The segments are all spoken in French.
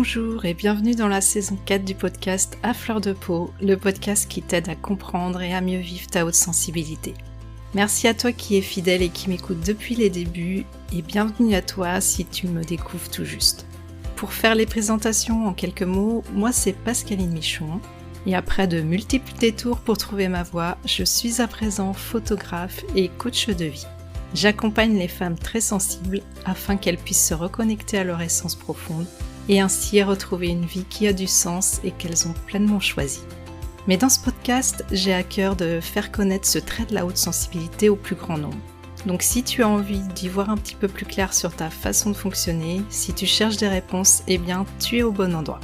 Bonjour et bienvenue dans la saison 4 du podcast À fleur de peau, le podcast qui t'aide à comprendre et à mieux vivre ta haute sensibilité. Merci à toi qui es fidèle et qui m'écoute depuis les débuts et bienvenue à toi si tu me découvres tout juste. Pour faire les présentations en quelques mots, moi c'est Pascaline Michon et après de multiples détours pour trouver ma voie, je suis à présent photographe et coach de vie. J'accompagne les femmes très sensibles afin qu'elles puissent se reconnecter à leur essence profonde et ainsi retrouver une vie qui a du sens et qu'elles ont pleinement choisi. Mais dans ce podcast, j'ai à cœur de faire connaître ce trait de la haute sensibilité au plus grand nombre. Donc si tu as envie d'y voir un petit peu plus clair sur ta façon de fonctionner, si tu cherches des réponses, eh bien tu es au bon endroit.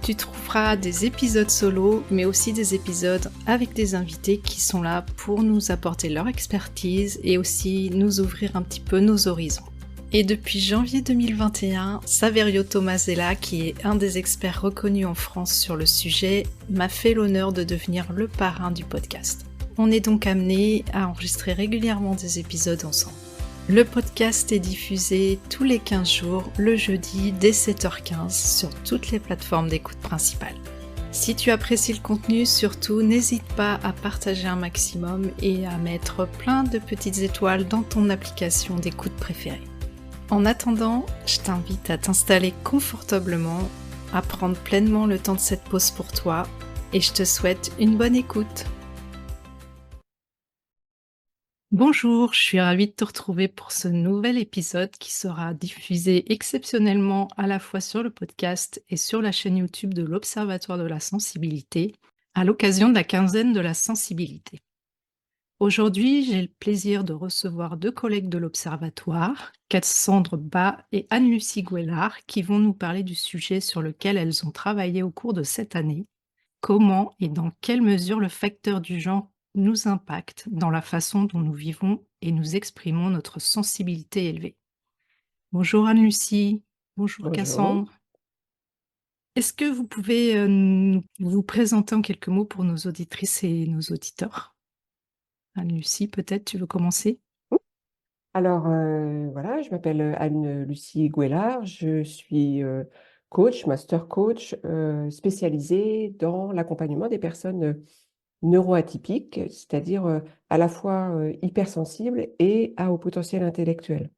Tu trouveras des épisodes solo, mais aussi des épisodes avec des invités qui sont là pour nous apporter leur expertise et aussi nous ouvrir un petit peu nos horizons. Et depuis janvier 2021, Saverio Tomasella, qui est un des experts reconnus en France sur le sujet, m'a fait l'honneur de devenir le parrain du podcast. On est donc amené à enregistrer régulièrement des épisodes ensemble. Le podcast est diffusé tous les 15 jours, le jeudi dès 7h15 sur toutes les plateformes d'écoute principales. Si tu apprécies le contenu, surtout n'hésite pas à partager un maximum et à mettre plein de petites étoiles dans ton application d'écoute préférée. En attendant, je t'invite à t'installer confortablement, à prendre pleinement le temps de cette pause pour toi et je te souhaite une bonne écoute. Bonjour, je suis ravie de te retrouver pour ce nouvel épisode qui sera diffusé exceptionnellement à la fois sur le podcast et sur la chaîne YouTube de l'Observatoire de la sensibilité à l'occasion de la quinzaine de la sensibilité. Aujourd'hui, j'ai le plaisir de recevoir deux collègues de l'Observatoire, Cassandre Bas et Anne-Lucie Gouellard, qui vont nous parler du sujet sur lequel elles ont travaillé au cours de cette année. Comment et dans quelle mesure le facteur du genre nous impacte dans la façon dont nous vivons et nous exprimons notre sensibilité élevée. Bonjour Anne-Lucie, bonjour Bonjour. Cassandre. Est-ce que vous pouvez vous présenter en quelques mots pour nos auditrices et nos auditeurs? Anne-Lucie, peut-être tu veux commencer? Alors, voilà, je m'appelle Anne-Lucie Gouellard. Je suis coach, master coach, spécialisée dans l'accompagnement des personnes neuroatypiques, c'est-à-dire à la fois hypersensibles et à haut potentiel intellectuel.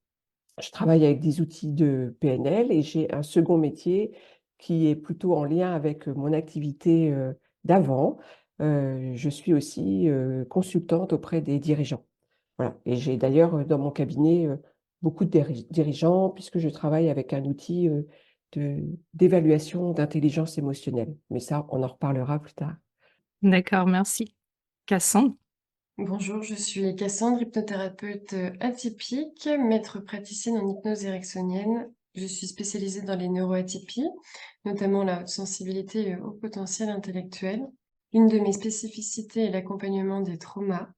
Je travaille avec des outils de PNL et j'ai un second métier qui est plutôt en lien avec mon activité d'avant. Je suis aussi consultante auprès des dirigeants. Voilà. Et j'ai d'ailleurs dans mon cabinet beaucoup de dirigeants puisque je travaille avec un outil d'évaluation d'intelligence émotionnelle. Mais ça, on en reparlera plus tard. D'accord, merci. Cassandre? Bonjour, je suis Cassandre, hypnothérapeute atypique, maître praticienne en hypnose ericksonienne. Je suis spécialisée dans les neuroatypies, notamment la haute sensibilité et le haut potentiel intellectuel. Une de mes spécificités est l'accompagnement des traumas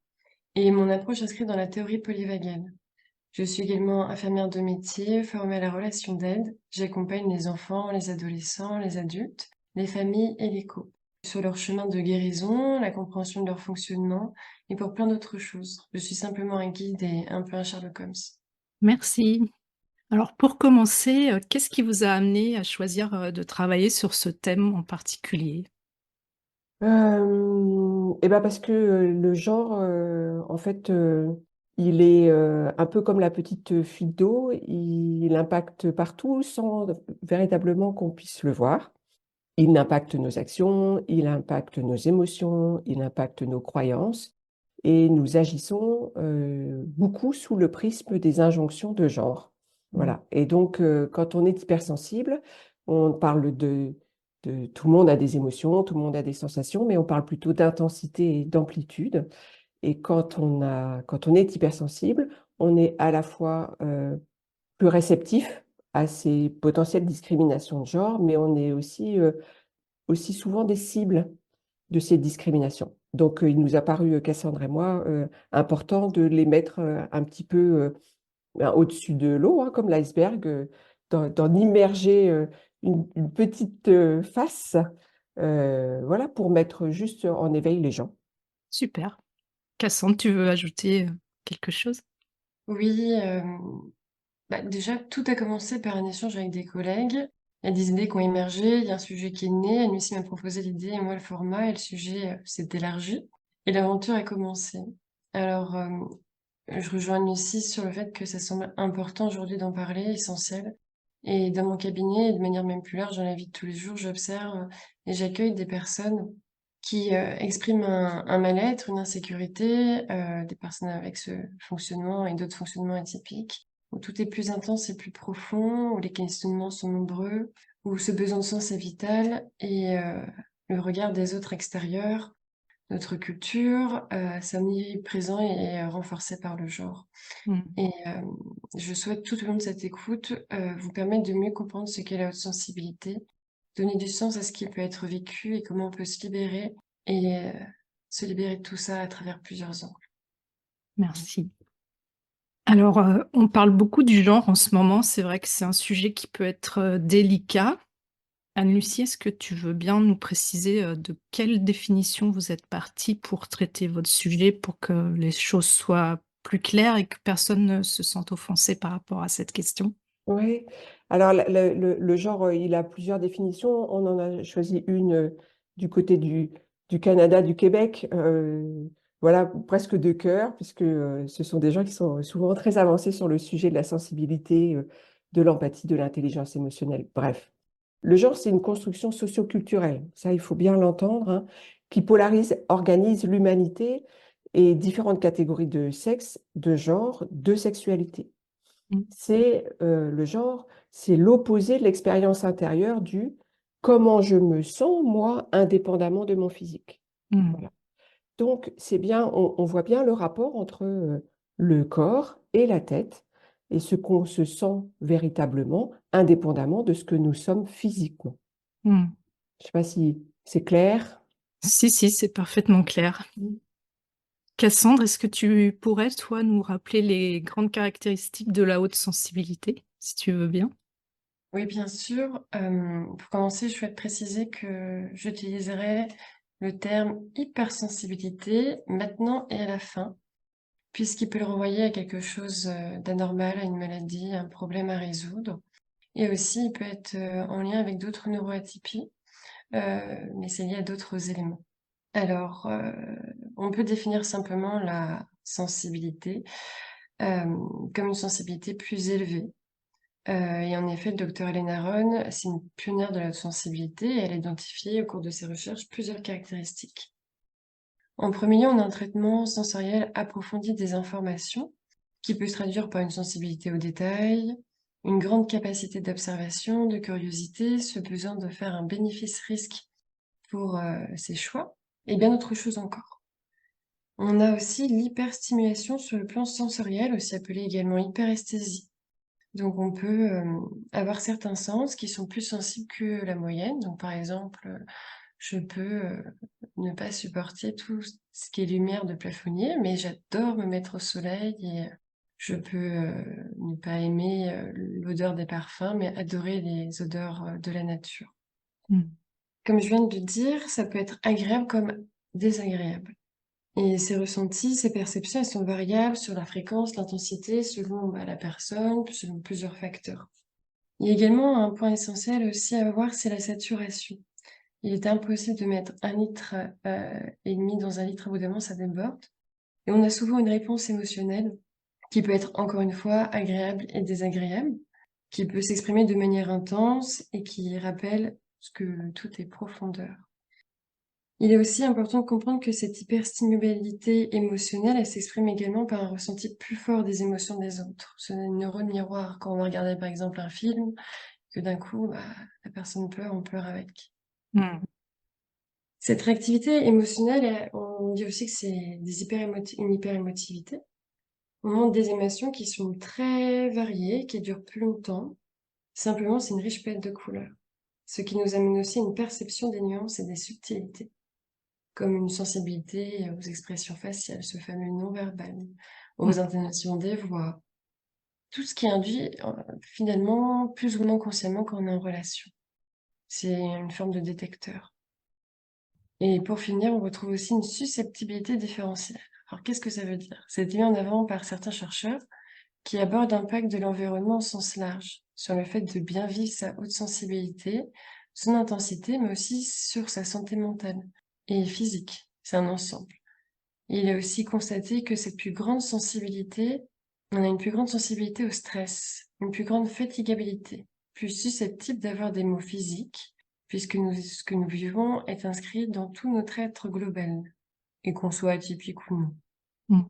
et mon approche s'inscrit dans la théorie polyvagale. Je suis également infirmière de métier, formée à la relation d'aide. J'accompagne les enfants, les adolescents, les adultes, les familles et les couples sur leur chemin de guérison, la compréhension de leur fonctionnement et pour plein d'autres choses. Je suis simplement un guide et un peu un Sherlock Holmes. Merci. Alors pour commencer, qu'est-ce qui vous a amené à choisir, de travailler sur ce thème en particulier? Et ben parce que le genre, en fait, il est un peu comme la petite fuite d'eau, il impacte partout sans véritablement qu'on puisse le voir. Il impacte nos actions, il impacte nos émotions, il impacte nos croyances et nous agissons beaucoup sous le prisme des injonctions de genre. Mmh. Voilà. Et donc, quand on est hypersensible, on parle de tout le monde a des émotions, tout le monde a des sensations, mais on parle plutôt d'intensité et d'amplitude. Et quand on est hypersensible, on est à la fois plus réceptif à ces potentielles discriminations de genre, mais on est aussi souvent des cibles de ces discriminations. Donc, il nous a paru, Cassandre et moi, important de les mettre un petit peu au-dessus de l'eau, hein, comme l'iceberg, d'en immerger une petite face, voilà, pour mettre juste en éveil les gens. Super. Cassandre, tu veux ajouter, quelque chose? Oui, déjà, tout a commencé par un échange avec des collègues. Il y a des idées qui ont émergé, il y a un sujet qui est né, Anne-Lucie m'a proposé l'idée et moi le format et le sujet s'est élargi et l'aventure a commencé. Alors, je rejoins Anne-Lucie sur le fait que ça semble important aujourd'hui d'en parler, essentiel. Et dans mon cabinet, et de manière même plus large dans la vie de tous les jours, j'observe et j'accueille des personnes qui expriment un mal-être, une insécurité, des personnes avec ce fonctionnement et d'autres fonctionnements atypiques, où tout est plus intense et plus profond, où les questionnements sont nombreux, où ce besoin de sens est vital et le regard des autres extérieurs, notre culture, c'est omniprésent et est renforcé par le genre. Mm. Et je souhaite tout au long de cette écoute vous permettre de mieux comprendre ce qu'est la haute sensibilité, donner du sens à ce qui peut être vécu et comment on peut se libérer et se libérer de tout ça à travers plusieurs angles. Merci. Alors, on parle beaucoup du genre en ce moment. C'est vrai que c'est un sujet qui peut être délicat. Anne-Lucie, est-ce que tu veux bien nous préciser de quelle définition vous êtes partie pour traiter votre sujet, pour que les choses soient plus claires et que personne ne se sente offensé par rapport à cette question? Oui. Alors, le genre, il a plusieurs définitions. On en a choisi une du côté du Canada, du Québec, voilà, presque de cœur, puisque ce sont des gens qui sont souvent très avancés sur le sujet de la sensibilité, de l'empathie, de l'intelligence émotionnelle. Bref. Le genre, c'est une construction socio-culturelle, ça, il faut bien l'entendre, hein, qui polarise, organise l'humanité et différentes catégories de sexe, de genre, de sexualité. Mm. C'est le genre, c'est l'opposé de l'expérience intérieure du comment je me sens, moi, indépendamment de mon physique. Mm. Voilà. Donc, c'est bien, on voit bien le rapport entre le corps et la tête et ce qu'on se sent véritablement, indépendamment de ce que nous sommes physiquement. Mm. Je ne sais pas si c'est clair. Si, si, c'est parfaitement clair. Mm. Cassandre, est-ce que tu pourrais, toi, nous rappeler les grandes caractéristiques de la haute sensibilité, si tu veux bien? Oui, bien sûr. Pour commencer, je souhaite préciser que j'utiliserai le terme hypersensibilité maintenant et à la fin, puisqu'il peut le renvoyer à quelque chose d'anormal, à une maladie, à un problème à résoudre. Et aussi, il peut être en lien avec d'autres neuroatypies, mais c'est lié à d'autres éléments. Alors, on peut définir simplement la sensibilité comme une sensibilité plus élevée. Et en effet, le docteur Hélène Aron, c'est une pionnière de la haute sensibilité et elle a identifié au cours de ses recherches plusieurs caractéristiques. En premier lieu, on a un traitement sensoriel approfondi des informations qui peut se traduire par une sensibilité aux détails, une grande capacité d'observation, de curiosité, ce besoin de faire un bénéfice-risque pour ses choix, et bien d'autres choses encore. On a aussi l'hyperstimulation sur le plan sensoriel, aussi appelée également hyperesthésie. Donc on peut avoir certains sens qui sont plus sensibles que la moyenne. Donc par exemple, je peux ne pas supporter tout ce qui est lumière de plafonnier, mais j'adore me mettre au soleil et je peux ne pas aimer l'odeur des parfums, mais adorer les odeurs de la nature. Mm. Comme je viens de le dire, ça peut être agréable comme désagréable. Et ces ressentis, ces perceptions, elles sont variables sur la fréquence, l'intensité, selon la personne, selon plusieurs facteurs. Il y a également un point essentiel aussi à voir, c'est la saturation. Il est impossible de mettre 1,5 litre et demi dans 1 litre, à bout d'un moment, ça déborde. Et on a souvent une réponse émotionnelle qui peut être, encore une fois, agréable et désagréable, qui peut s'exprimer de manière intense et qui rappelle ce que tout est profondeur. Il est aussi important de comprendre que cette hyperstimulabilité émotionnelle, elle s'exprime également par un ressenti plus fort des émotions des autres. Ce n'est une neurone miroir. Quand on va regarder par exemple un film, que d'un coup, la personne pleure, on pleure avec. Mm. Cette réactivité émotionnelle, on dit aussi que c'est une hyperémotivité. On montre des émotions qui sont très variées, qui durent plus longtemps. Simplement, c'est une riche palette de couleurs. Ce qui nous amène aussi à une perception des nuances et des subtilités, comme une sensibilité aux expressions faciales, ce fameux non-verbal, aux intonations des voix, tout ce qui induit finalement plus ou moins consciemment quand on est en relation. C'est une forme de détecteur. Et pour finir, on retrouve aussi une susceptibilité différentielle. Alors qu'est-ce que ça veut dire? C'est mis en avant par certains chercheurs qui aborde l'impact de l'environnement au sens large, sur le fait de bien vivre sa haute sensibilité, son intensité, mais aussi sur sa santé mentale et physique. C'est un ensemble. Il a aussi constaté que cette plus grande sensibilité, on a une plus grande sensibilité au stress, une plus grande fatigabilité, plus susceptible d'avoir des maux physiques, puisque ce que nous vivons est inscrit dans tout notre être global, et qu'on soit atypique ou non. Mm.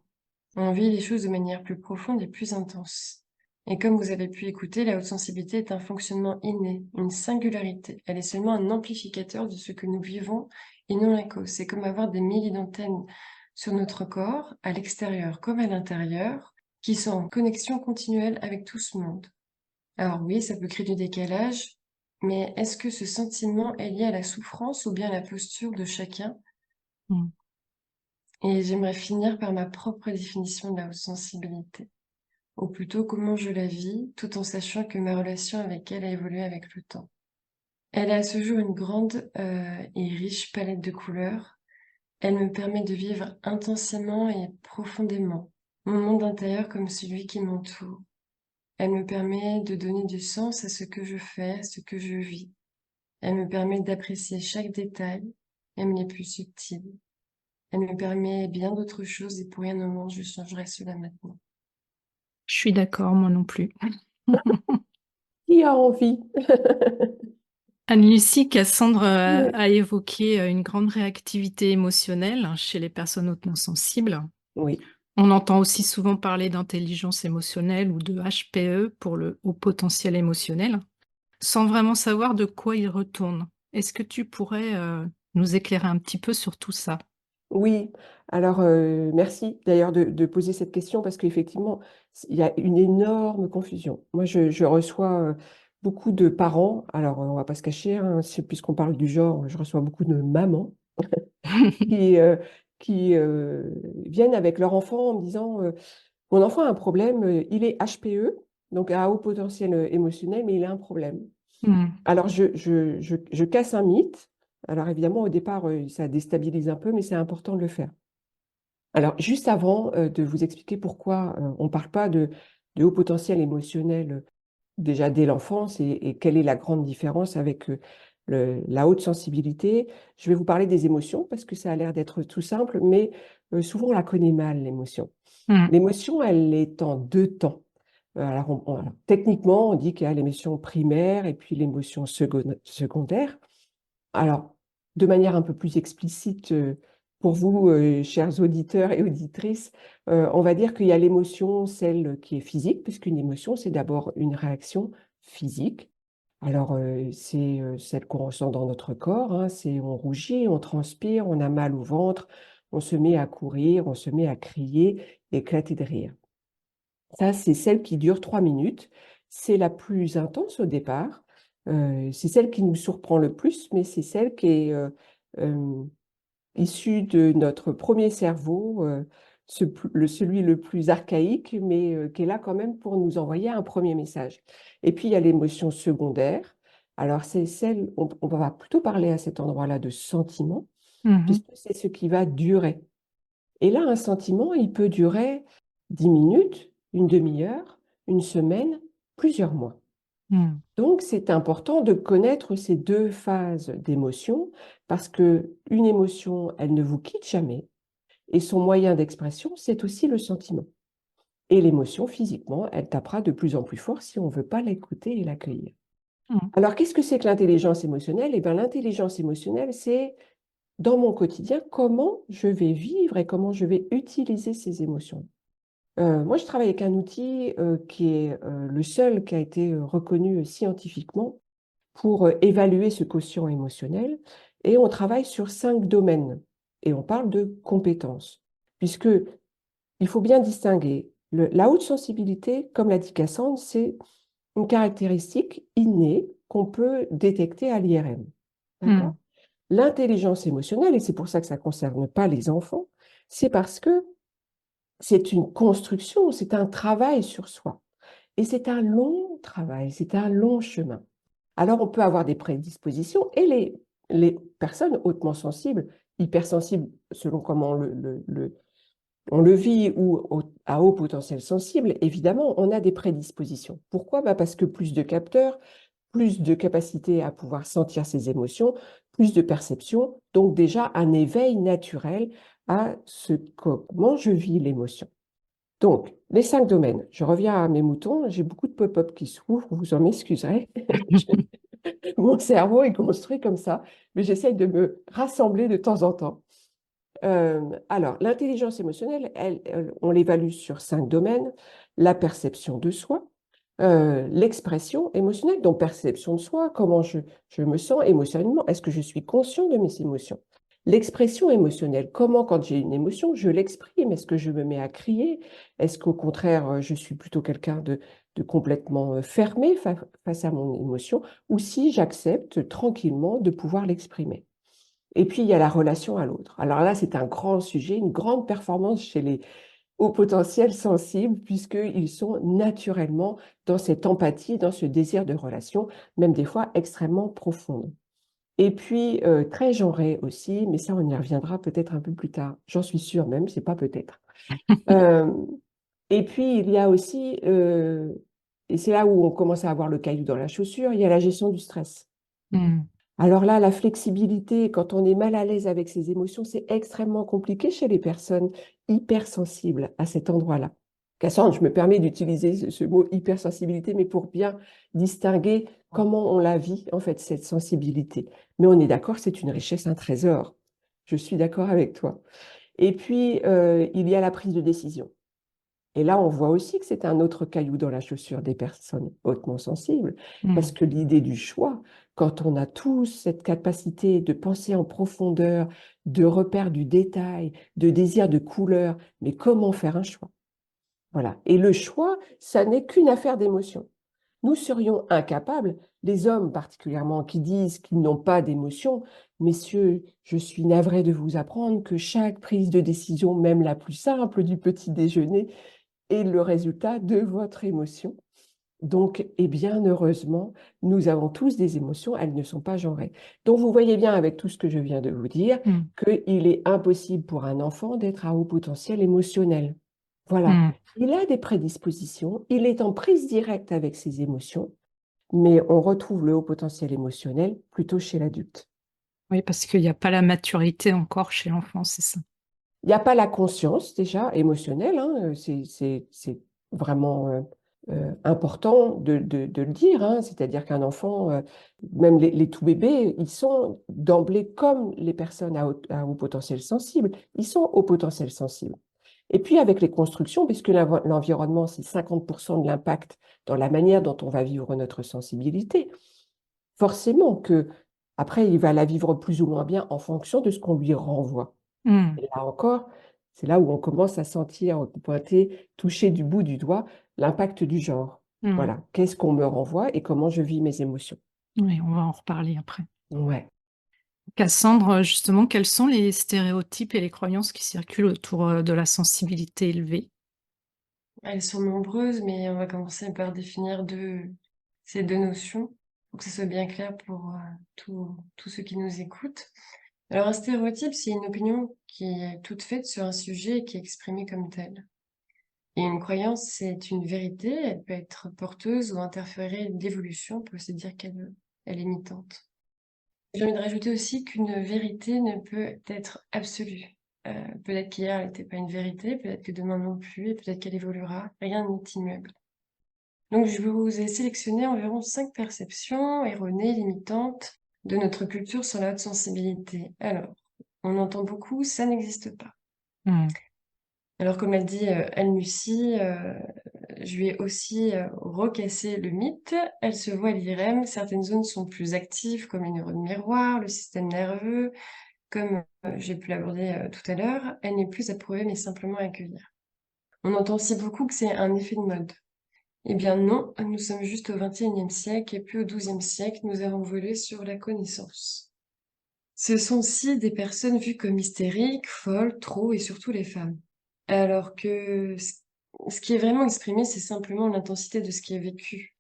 On vit les choses de manière plus profonde et plus intense. Et comme vous avez pu écouter, la haute sensibilité est un fonctionnement inné, une singularité. Elle est seulement un amplificateur de ce que nous vivons et non la cause. C'est comme avoir des milliers d'antennes sur notre corps, à l'extérieur comme à l'intérieur, qui sont en connexion continuelle avec tout ce monde. Alors oui, ça peut créer du décalage, mais est-ce que ce sentiment est lié à la souffrance ou bien à la posture de chacun? Mm. Et j'aimerais finir par ma propre définition de la haute sensibilité. Ou plutôt comment je la vis, tout en sachant que ma relation avec elle a évolué avec le temps. Elle a à ce jour une grande et riche palette de couleurs. Elle me permet de vivre intensément et profondément mon monde intérieur comme celui qui m'entoure. Elle me permet de donner du sens à ce que je fais, à ce que je vis. Elle me permet d'apprécier chaque détail, même les plus subtils. Elle me permet bien d'autres choses et pour rien au monde je changerai cela maintenant. Je suis d'accord, moi non plus. Qui a envie? Anne-Lucie, Cassandre Oui. a évoqué une grande réactivité émotionnelle chez les personnes hautement sensibles. Oui. On entend aussi souvent parler d'intelligence émotionnelle ou de HPE pour le haut potentiel émotionnel, sans vraiment savoir de quoi il retourne. Est-ce que tu pourrais nous éclairer un petit peu sur tout ça? Oui, alors merci d'ailleurs de poser cette question parce qu'effectivement, il y a une énorme confusion. Moi, je reçois beaucoup de parents, alors on va pas se cacher, hein, puisqu'on parle du genre, je reçois beaucoup de mamans qui, euh, qui viennent avec leur enfant en me disant mon enfant a un problème, il est HPE, donc à haut potentiel émotionnel, mais il a un problème. Hmm. Alors, je casse un mythe. Alors, évidemment, au départ, ça déstabilise un peu, mais c'est important de le faire. Alors, juste avant de vous expliquer pourquoi on ne parle pas de haut potentiel émotionnel déjà dès l'enfance et quelle est la grande différence avec la haute sensibilité, je vais vous parler des émotions parce que ça a l'air d'être tout simple, mais souvent on la connaît mal, l'émotion. Hmm. L'émotion, elle est en deux temps. Alors, alors, techniquement, on dit qu'il y a l'émotion primaire et puis l'émotion secondaire. Alors, de manière un peu plus explicite pour vous, chers auditeurs et auditrices, on va dire qu'il y a l'émotion, celle qui est physique, puisqu'une émotion, c'est d'abord une réaction physique. Alors, c'est celle qu'on ressent dans notre corps, hein, c'est on rougit, on transpire, on a mal au ventre, on se met à courir, on se met à crier, éclater de rire. Ça, c'est celle qui dure 3 minutes. C'est la plus intense au départ. C'est celle qui nous surprend le plus, mais c'est celle qui est issue de notre premier cerveau, celui le plus archaïque, mais qui est là quand même pour nous envoyer un premier message. Et puis, il y a l'émotion secondaire. Alors, c'est celle, on va plutôt parler à cet endroit-là de sentiment, Mhm. puisque c'est ce qui va durer. Et là, un sentiment, il peut durer 10 minutes, une demi-heure, une semaine, plusieurs mois. Hmm. Donc, c'est important de connaître ces deux phases d'émotion parce que une émotion, elle ne vous quitte jamais et son moyen d'expression, c'est aussi le sentiment. Et l'émotion, physiquement, elle tapera de plus en plus fort si on ne veut pas l'écouter et l'accueillir. Hmm. Alors, qu'est-ce que c'est que l'intelligence émotionnelle? Eh bien, l'intelligence émotionnelle, c'est dans mon quotidien comment je vais vivre et comment je vais utiliser ces émotions. Moi, je travaille avec un outil qui est le seul qui a été reconnu scientifiquement pour évaluer ce quotient émotionnel. Et on travaille sur 5 domaines. Et on parle de compétences. Puisque il faut bien distinguer la haute sensibilité, comme l'a dit Cassandre, c'est une caractéristique innée qu'on peut détecter à l'IRM. Hmm. D'accord? L'intelligence émotionnelle, et c'est pour ça que ça ne concerne pas les enfants, c'est parce que c'est une construction, c'est un travail sur soi. Et c'est un long travail, c'est un long chemin. Alors, on peut avoir des prédispositions et les personnes hautement sensibles, hypersensibles, selon comment on le vit, ou à haut potentiel sensible, évidemment, on a des prédispositions. Pourquoi? Parce que plus de capteurs, plus de capacité à pouvoir sentir ses émotions, plus de perception, donc déjà un éveil naturel à comment je vis l'émotion. Donc, les 5 domaines. Je reviens à mes moutons. J'ai beaucoup de pop-up qui s'ouvrent, vous en m'excuserez. Mon cerveau est construit comme ça, mais j'essaye de me rassembler de temps en temps. Alors, l'intelligence émotionnelle, on l'évalue sur 5 domaines. La perception de soi, l'expression émotionnelle, donc perception de soi, comment je me sens émotionnellement, est-ce que je suis conscient de mes émotions? L'expression émotionnelle, comment quand j'ai une émotion, je l'exprime, est-ce que je me mets à crier? Est-ce qu'au contraire, je suis plutôt quelqu'un de complètement fermé face à mon émotion, ou si j'accepte tranquillement de pouvoir l'exprimer? Et puis, il y a la relation à l'autre. Alors là, c'est un grand sujet, une grande performance chez les hauts potentiels sensibles, puisqu'ils sont naturellement dans cette empathie, dans ce désir de relation, même des fois extrêmement profonde. Et puis, très genré aussi, mais ça, on y reviendra peut-être un peu plus tard. J'en suis sûre même, c'est pas peut-être. Euh, et puis, il y a aussi, et c'est là où on commence à avoir le caillou dans la chaussure, il y a la gestion du stress. Mm. Alors là, la flexibilité, quand on est mal à l'aise avec ses émotions, c'est extrêmement compliqué chez les personnes hypersensibles à cet endroit-là. Cassandre, je me permets d'utiliser ce mot hypersensibilité, mais pour bien distinguer comment on la vit, en fait, cette sensibilité. Mais on est d'accord, c'est une richesse, un trésor. Je suis d'accord avec toi. Et puis, il y a la prise de décision. Et là, on voit aussi que c'est un autre caillou dans la chaussure des personnes hautement sensibles, parce Mm. que l'idée du choix, quand on a tous cette capacité de penser en profondeur, de repère du détail, de désir de couleur, mais comment faire un choix? Voilà. Et le choix, ça n'est qu'une affaire d'émotion. Nous serions incapables, les hommes particulièrement, qui disent qu'ils n'ont pas d'émotion. Messieurs, je suis navrée de vous apprendre que chaque prise de décision, même la plus simple du petit déjeuner, est le résultat de votre émotion. Donc, et bien heureusement, nous avons tous des émotions, elles ne sont pas genrées. Donc, vous voyez bien avec tout ce que je viens de vous dire Mm. qu'il est impossible pour un enfant d'être à haut potentiel émotionnel. Voilà. Mm. Il a des prédispositions, il est en prise directe avec ses émotions, mais on retrouve le haut potentiel émotionnel plutôt chez l'adulte. Oui, parce qu'il n'y a pas la maturité encore chez l'enfant, c'est ça. Il n'y a pas la conscience déjà émotionnelle, hein, c'est vraiment important de le dire, hein, c'est-à-dire qu'un enfant, même les tout bébés, ils sont d'emblée comme les personnes à haut potentiel sensible, ils sont au potentiel sensible. Et puis avec les constructions, puisque l'environnement, c'est 50% de l'impact dans la manière dont on va vivre notre sensibilité, forcément que après, il va la vivre plus ou moins bien en fonction de ce qu'on lui renvoie. Mm. Et là encore, c'est là où on commence à sentir, pointer, toucher du bout du doigt l'impact du genre. Mm. Voilà, qu'est-ce qu'on me renvoie et comment je vis mes émotions. Oui, on va en reparler après. Ouais. Cassandre, justement, quels sont les stéréotypes et les croyances qui circulent autour de la sensibilité élevée? Elles sont nombreuses, mais on va commencer par définir ces deux notions pour que ce soit bien clair pour tous ceux qui nous écoutent. Alors, un stéréotype, c'est une opinion qui est toute faite sur un sujet et qui est exprimée comme telle. Et une croyance, c'est une vérité, elle peut être porteuse ou interférer d'évolution, on peut aussi dire qu'elle est imitante. J'ai envie de rajouter aussi qu'une vérité ne peut être absolue. Peut-être qu'hier, elle n'était pas une vérité, peut-être que demain non plus, et peut-être qu'elle évoluera. Rien n'est immuable. Donc, je vous ai sélectionné environ 5 perceptions erronées, limitantes de notre culture sur la haute sensibilité. Alors, on entend beaucoup, ça n'existe pas. Mm. Alors, comme l'a dit Anne-Lucie, je lui ai aussi recassé le mythe. Elle se voit à l'IRM, certaines zones sont plus actives, comme les neurones miroirs, le système nerveux, comme j'ai pu l'aborder tout à l'heure. Elle n'est plus à prouver, mais simplement à accueillir. On entend aussi beaucoup que c'est un effet de mode. Eh bien non, nous sommes juste au XXIe siècle et puis au XIIe siècle, nous avons volé sur la connaissance. Ce sont aussi des personnes vues comme hystériques, folles, trop et surtout les femmes. Alors que ce qui est vraiment exprimé, c'est simplement l'intensité de ce qui est vécu.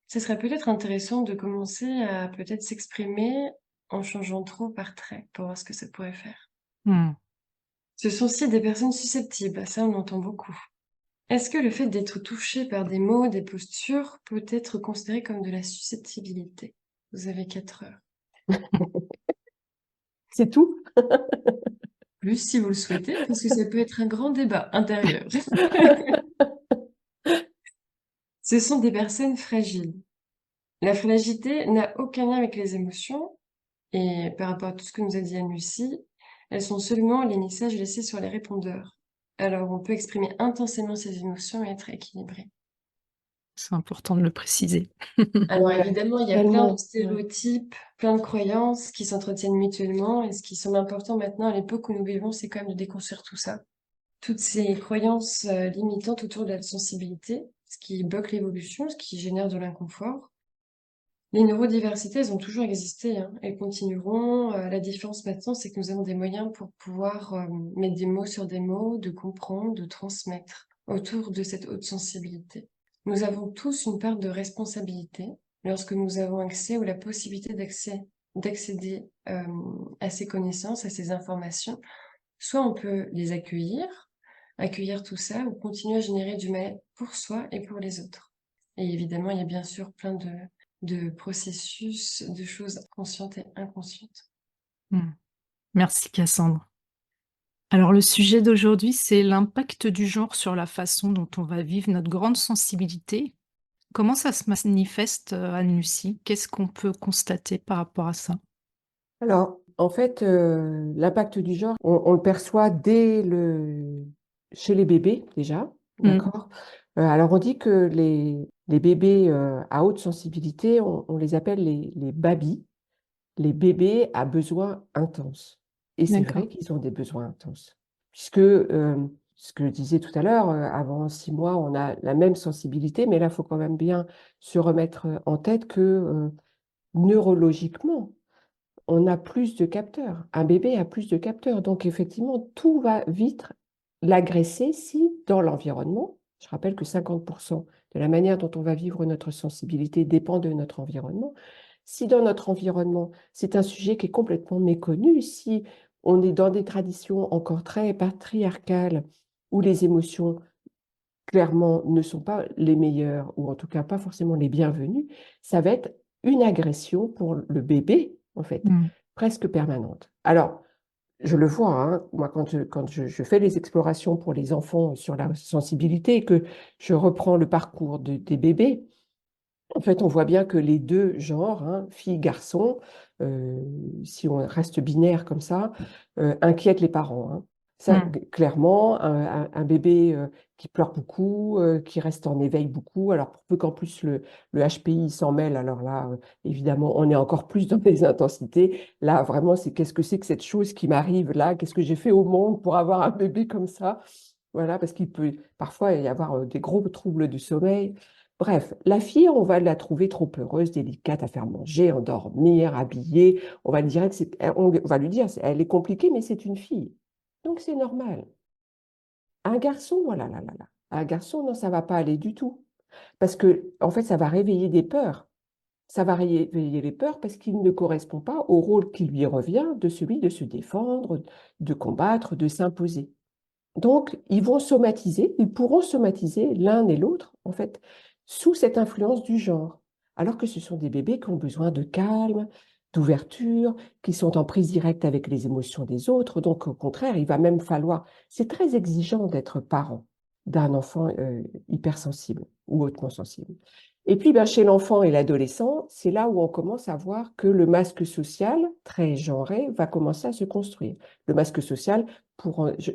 Ce serait peut-être intéressant de commencer à peut-être s'exprimer en changeant trop par trait pour voir ce que ça pourrait faire. Mm. Ce sont aussi des personnes susceptibles, ça on entend beaucoup. Est-ce que le fait d'être touché par des mots, des postures, peut être considéré comme de la susceptibilité? Vous avez 4 heures. C'est tout? Plus si vous le souhaitez, parce que ça peut être un grand débat intérieur. Ce sont des personnes fragiles. La fragilité n'a aucun lien avec les émotions et par rapport à tout ce que nous a dit Anne-Lucie, elles sont seulement les messages laissés sur les répondeurs. Alors on peut exprimer intensément ses émotions et être équilibré. C'est important de le préciser. Alors Ouais, évidemment, il y a plein de tellement. Ouais. stéréotypes, plein de croyances qui s'entretiennent mutuellement et ce qui semble important maintenant à l'époque où nous vivons, c'est quand même de déconstruire tout ça. Toutes ces croyances limitantes autour de la sensibilité, ce qui bloque l'évolution, ce qui génère de l'inconfort. Les neurodiversités, elles ont toujours existé, hein. Elles continueront. La différence maintenant, c'est que nous avons des moyens pour pouvoir mettre des mots sur des mots, de comprendre, de transmettre autour de cette haute sensibilité. Nous avons tous une part de responsabilité lorsque nous avons accès ou la possibilité d'accéder à ces connaissances, à ces informations. Soit on peut les accueillir tout ça, ou continuer à générer du mal pour soi et pour les autres. Et évidemment, il y a bien sûr plein de processus, de choses conscientes et inconscientes. Hmm. Merci Cassandre. Alors le sujet d'aujourd'hui, c'est l'impact du genre sur la façon dont on va vivre notre grande sensibilité. Comment ça se manifeste, Anne-Lucie? Qu'est-ce qu'on peut constater par rapport à ça? Alors, en fait, l'impact du genre, on le perçoit chez les bébés déjà, Hmm. d'accord? Alors, on dit que les bébés à haute sensibilité, on les appelle les babys, les bébés à besoins intenses. Et c'est D'accord. vrai qu'ils ont des besoins intenses. Puisque, ce que je disais tout à l'heure, avant 6 mois, on a la même sensibilité, mais là, il faut quand même bien se remettre en tête que neurologiquement, on a plus de capteurs. Un bébé a plus de capteurs. Donc, effectivement, tout va vite l'agresser si, dans l'environnement, je rappelle que 50% de la manière dont on va vivre notre sensibilité dépend de notre environnement. Si dans notre environnement, c'est un sujet qui est complètement méconnu, si on est dans des traditions encore très patriarcales où les émotions clairement ne sont pas les meilleures ou en tout cas pas forcément les bienvenues, ça va être une agression pour le bébé, en fait, Hmm. presque permanente. Alors, je le vois, hein, moi, quand je fais les explorations pour les enfants sur la sensibilité et que je reprends le parcours des bébés, en fait, on voit bien que les deux genres, hein, filles, garçons, euh, si on reste binaire comme ça, inquiètent les parents, hein. Ça, Hmm. clairement, un bébé qui pleure beaucoup, qui reste en éveil beaucoup, alors pour peu qu'en plus le HPI s'en mêle, alors là, évidemment, on est encore plus dans les intensités. Là, vraiment, c'est qu'est-ce que c'est que cette chose qui m'arrive là? Qu'est-ce que j'ai fait au monde pour avoir un bébé comme ça? Voilà, parce qu'il peut parfois y avoir des gros troubles du sommeil. Bref, la fille, on va la trouver trop heureuse, délicate à faire manger, endormir, habiller. On va lui dire on va lui dire, elle est compliquée, mais c'est une fille. Donc c'est normal. Un garçon, voilà, là, là, là. Un garçon, non, ça va pas aller du tout. Parce que, en fait, ça va réveiller des peurs. Ça va réveiller les peurs parce qu'il ne correspond pas au rôle qui lui revient de celui de se défendre, de combattre, de s'imposer. Donc, ils vont somatiser, ils pourront somatiser l'un et l'autre, en fait, sous cette influence du genre. Alors que ce sont des bébés qui ont besoin de calme, d'ouverture, qui sont en prise directe avec les émotions des autres. Donc, au contraire, il va même falloir. C'est très exigeant d'être parent d'un enfant hypersensible ou hautement sensible. Et puis, ben, chez l'enfant et l'adolescent, c'est là où on commence à voir que le masque social, très genré, va commencer à se construire. Le masque social,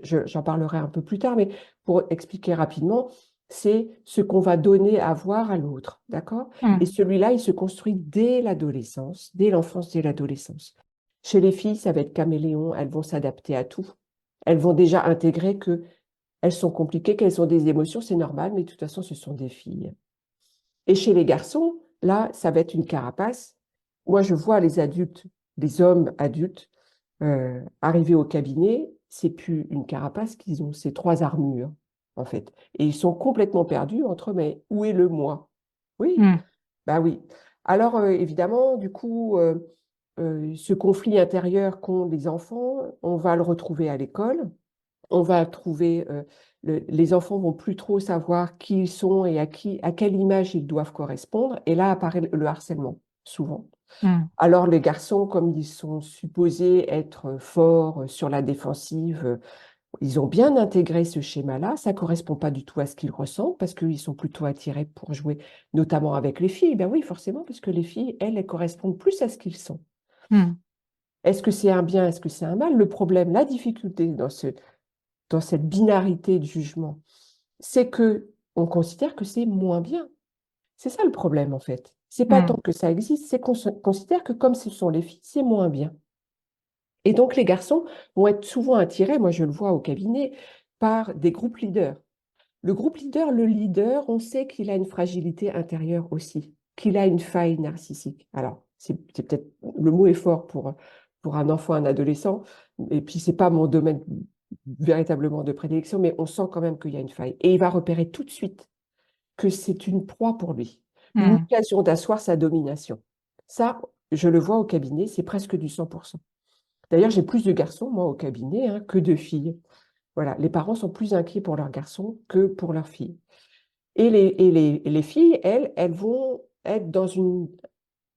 j'en parlerai un peu plus tard, mais pour expliquer rapidement, c'est ce qu'on va donner à voir à l'autre, d'accord? Et Hmm. celui-là, il se construit dès l'adolescence, dès l'enfance, dès l'adolescence. Chez les filles, ça va être caméléon, elles vont s'adapter à tout. Elles vont déjà intégrer que elles sont compliquées, qu'elles ont des émotions, c'est normal, mais de toute façon, ce sont des filles. Et chez les garçons, là, ça va être une carapace. Moi, je vois les adultes, les hommes adultes, arriver au cabinet, c'est plus une carapace qu'ils ont, c'est 3 armures, en fait. Et ils sont complètement perdus entre, mais où est le moi? Oui, Hmm. bah oui. Alors, évidemment, du coup, ce conflit intérieur qu'ont les enfants, on va le retrouver à l'école. On va trouver, les enfants vont plus trop savoir qui ils sont et à quelle image ils doivent correspondre. Et là apparaît le harcèlement, souvent. Mm. Alors les garçons, comme ils sont supposés être forts sur la défensive, ils ont bien intégré ce schéma-là. Ça ne correspond pas du tout à ce qu'ils ressentent parce qu'ils sont plutôt attirés pour jouer, notamment avec les filles. Ben oui, forcément, parce que les filles, elles correspondent plus à ce qu'ils sont. Mm. Est-ce que c'est un bien, est-ce que c'est un mal? Le problème, la difficulté dans cette binarité de jugement, c'est que on considère que c'est moins bien. C'est ça le problème, en fait. C'est pas tant Mm. que ça existe, c'est qu'on considère que comme ce sont les filles, c'est moins bien. Et donc, les garçons vont être souvent attirés, moi je le vois au cabinet, par des groupes leaders. Le leader, on sait qu'il a une fragilité intérieure aussi, qu'il a une faille narcissique. Alors, c'est peut-être, le mot est fort pour un enfant, un adolescent, et puis c'est pas mon domaine véritablement de prédilection, mais on sent quand même qu'il y a une faille. Et il va repérer tout de suite que c'est une proie pour lui, une Mm. occasion d'asseoir sa domination. Ça, je le vois au cabinet, c'est presque du 100%. D'ailleurs, j'ai plus de garçons, moi, au cabinet, hein, que de filles. Voilà, les parents sont plus inquiets pour leurs garçons que pour leurs filles. Et les filles, elles vont être dans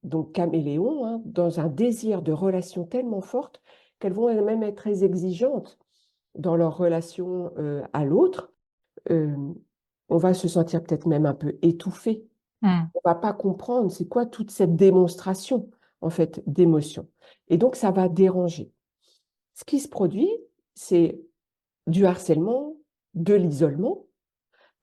donc caméléon, hein, dans un désir de relation tellement forte qu'elles vont elles-mêmes être très exigeantes dans leur relation à l'autre. Euh, on va se sentir peut-être même un peu étouffé. Mm. On va pas comprendre c'est quoi toute cette démonstration, en fait, d'émotion. Et donc, ça va déranger. Ce qui se produit, c'est du harcèlement, de l'isolement.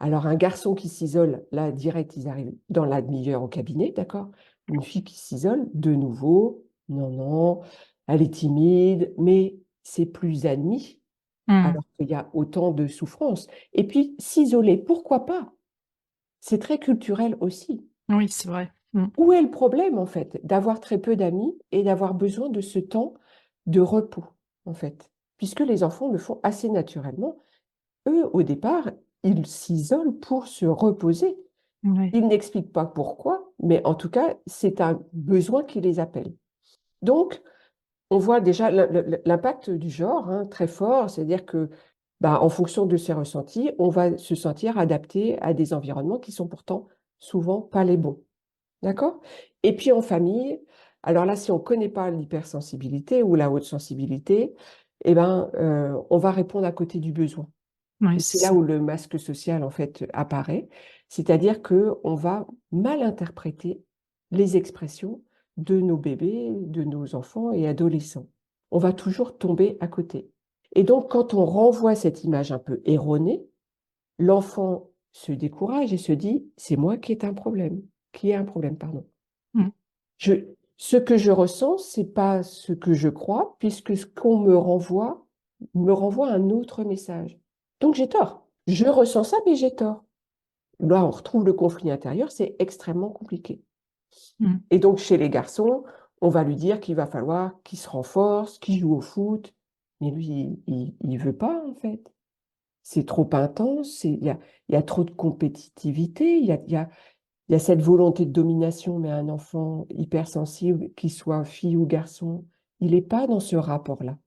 Alors, un garçon qui s'isole, là, direct, ils arrivent dans la demi-heure au cabinet, d'accord? Une fille qui s'isole, de nouveau, non, non, elle est timide, mais c'est plus admis, Mm. alors qu'il y a autant de souffrance. Et puis, s'isoler, pourquoi pas? C'est très culturel aussi. Oui, c'est vrai. Mm. Où est le problème, en fait, d'avoir très peu d'amis et d'avoir besoin de ce temps de repos, en fait? Puisque les enfants le font assez naturellement. Eux, au départ, ils s'isolent pour se reposer. Oui. Ils n'expliquent pas pourquoi, mais en tout cas, c'est un besoin qui les appelle. Donc, on voit déjà l'impact du genre, hein, très fort, c'est-à-dire que, bah, en fonction de ses ressentis, on va se sentir adapté à des environnements qui sont pourtant souvent pas les bons. D'accord? Et puis en famille, alors là, si on ne connaît pas l'hypersensibilité ou la haute sensibilité, eh ben, on va répondre à côté du besoin. Oui, Et c'est c'est là ça. où le masque social, en fait, apparaît. C'est-à-dire qu'on va mal interpréter les expressions de nos bébés, de nos enfants et adolescents. On va toujours tomber à côté. Et donc, quand on renvoie cette image un peu erronée, l'enfant se décourage et se dit, c'est moi qui ai un problème, qui ai un problème, pardon. Mm. Ce que je ressens, c'est pas ce que je crois, puisque ce qu'on me renvoie un autre message. Donc j'ai tort. Je ressens ça, mais j'ai tort. Là, on retrouve le conflit intérieur, c'est extrêmement compliqué. Mm. Et donc chez les garçons, on va lui dire qu'il va falloir qu'il se renforce, qu'il joue au foot. Mais lui, il veut pas, en fait. C'est trop intense, il y a trop de compétitivité, il y a cette volonté de domination, mais un enfant hypersensible, qu'il soit fille ou garçon, il n'est pas dans ce rapport-là.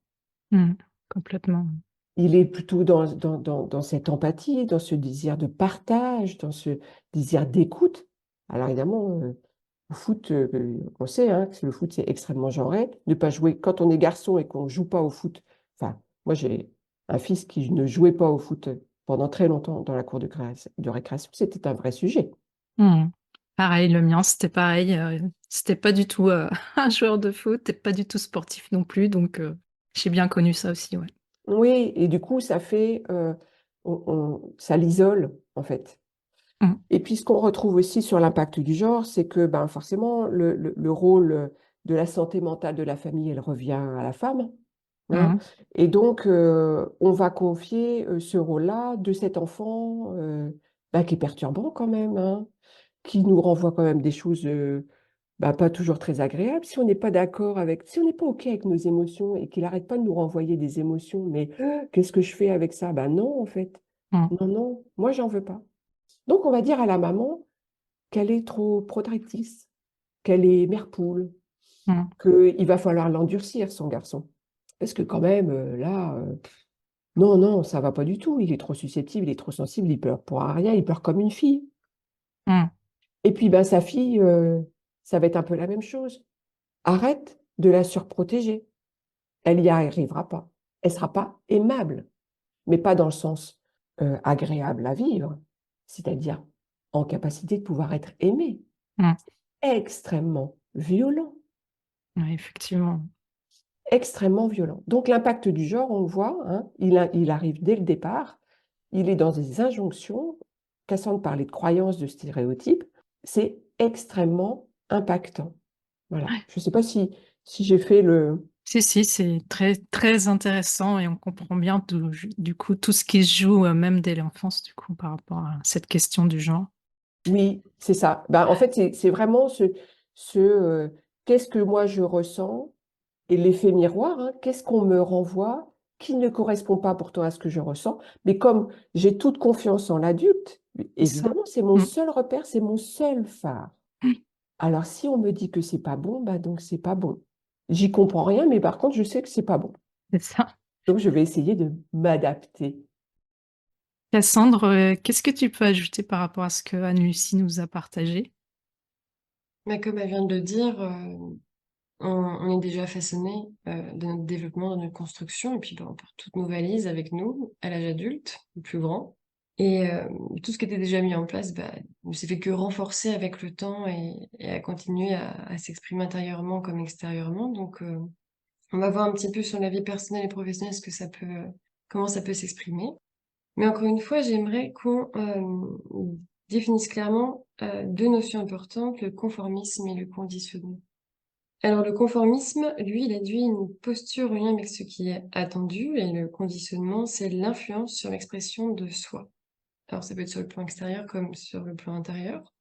Mm. Complètement. Il est plutôt dans cette empathie, dans ce désir de partage, dans ce désir d'écoute. Alors évidemment, au foot, on sait hein, que le foot, c'est extrêmement genré. Ne pas jouer, quand on est garçon et qu'on ne joue pas au foot, enfin, moi j'ai un fils qui ne jouait pas au foot pendant très longtemps dans la cour de récréation, c'était un vrai sujet. Mm. Pareil, le mien, c'était pareil. C'était pas du tout un joueur de foot, et pas du tout sportif non plus, donc j'ai bien connu ça aussi, ouais. Oui, et du coup, ça fait, ça l'isole, en fait. Mm. Et puis, ce qu'on retrouve aussi sur l'impact du genre, c'est que ben, forcément, le rôle de la santé mentale de la famille, elle revient à la femme. Hein. Mm. Et donc, on va confier ce rôle-là de cet enfant ben, qui est perturbant quand même, hein, qui nous renvoie quand même des choses bah, pas toujours très agréable. Si on n'est pas d'accord si on n'est pas OK avec nos émotions et qu'il n'arrête pas de nous renvoyer des émotions, mais qu'est-ce que je fais avec ça? Ben non, en fait. Mm. Non, non, moi, j'en veux pas. Donc, on va dire à la maman qu'elle est trop protectrice, qu'elle est mère poule, Mm. qu'il va falloir l'endurcir, son garçon. Parce que quand même, là, Non, non, ça va pas du tout. Il est trop susceptible, il est trop sensible, il pleure pour rien, il pleure comme une fille. Hmm. Et puis, ben, sa fille, ça va être un peu la même chose. Arrête de la surprotéger. Elle n'y arrivera pas. Elle sera pas aimable, mais pas dans le sens agréable à vivre, c'est-à-dire en capacité de pouvoir être aimée. Hmm. Extrêmement violent, Ouais, effectivement. extrêmement violent. Donc l'impact du genre, on le voit, hein, il arrive dès le départ, il est dans des injonctions, Cassandre parlait de croyances, de stéréotypes, c'est extrêmement impactant. Voilà. Ouais. Je ne sais pas si j'ai fait le... Si, si, c'est très, très intéressant et on comprend bien du coup tout ce qui se joue, même dès l'enfance, du coup, par rapport à cette question du genre. Oui, c'est ça. Ben, en fait, c'est vraiment qu'est-ce que moi je ressens et l'effet miroir, hein, qu'est-ce qu'on me renvoie qui ne correspond pas pourtant à ce que je ressens. Mais comme j'ai toute confiance en l'adulte, C'est ça. évidemment, c'est mon Mm. seul repère, c'est mon seul phare. Alors, si on me dit que c'est pas bon, bah donc c'est pas bon. J'y comprends rien, mais par contre, je sais que c'est pas bon. C'est ça. Donc, je vais essayer de m'adapter. Cassandre, qu'est-ce que tu peux ajouter par rapport à ce que Anne-Lucie nous a partagé? Mais comme elle vient de le dire, on est déjà façonné dans notre développement, dans notre construction, et puis ben, on porte toutes nos valises avec nous à l'âge adulte, le plus grand. Et tout ce qui était déjà mis en place, bah, ne s'est fait que renforcer avec le temps et à continuer à s'exprimer intérieurement comme extérieurement. Donc, on va voir un petit peu sur la vie personnelle et professionnelle comment ça peut s'exprimer. Mais encore une fois, j'aimerais qu'on définisse clairement deux notions importantes, le conformisme et le conditionnement. Alors le conformisme, lui, il induit une posture en lien avec ce qui est attendu, et le conditionnement, c'est l'influence sur l'expression de soi. Alors ça peut être sur le plan extérieur comme sur le plan intérieur.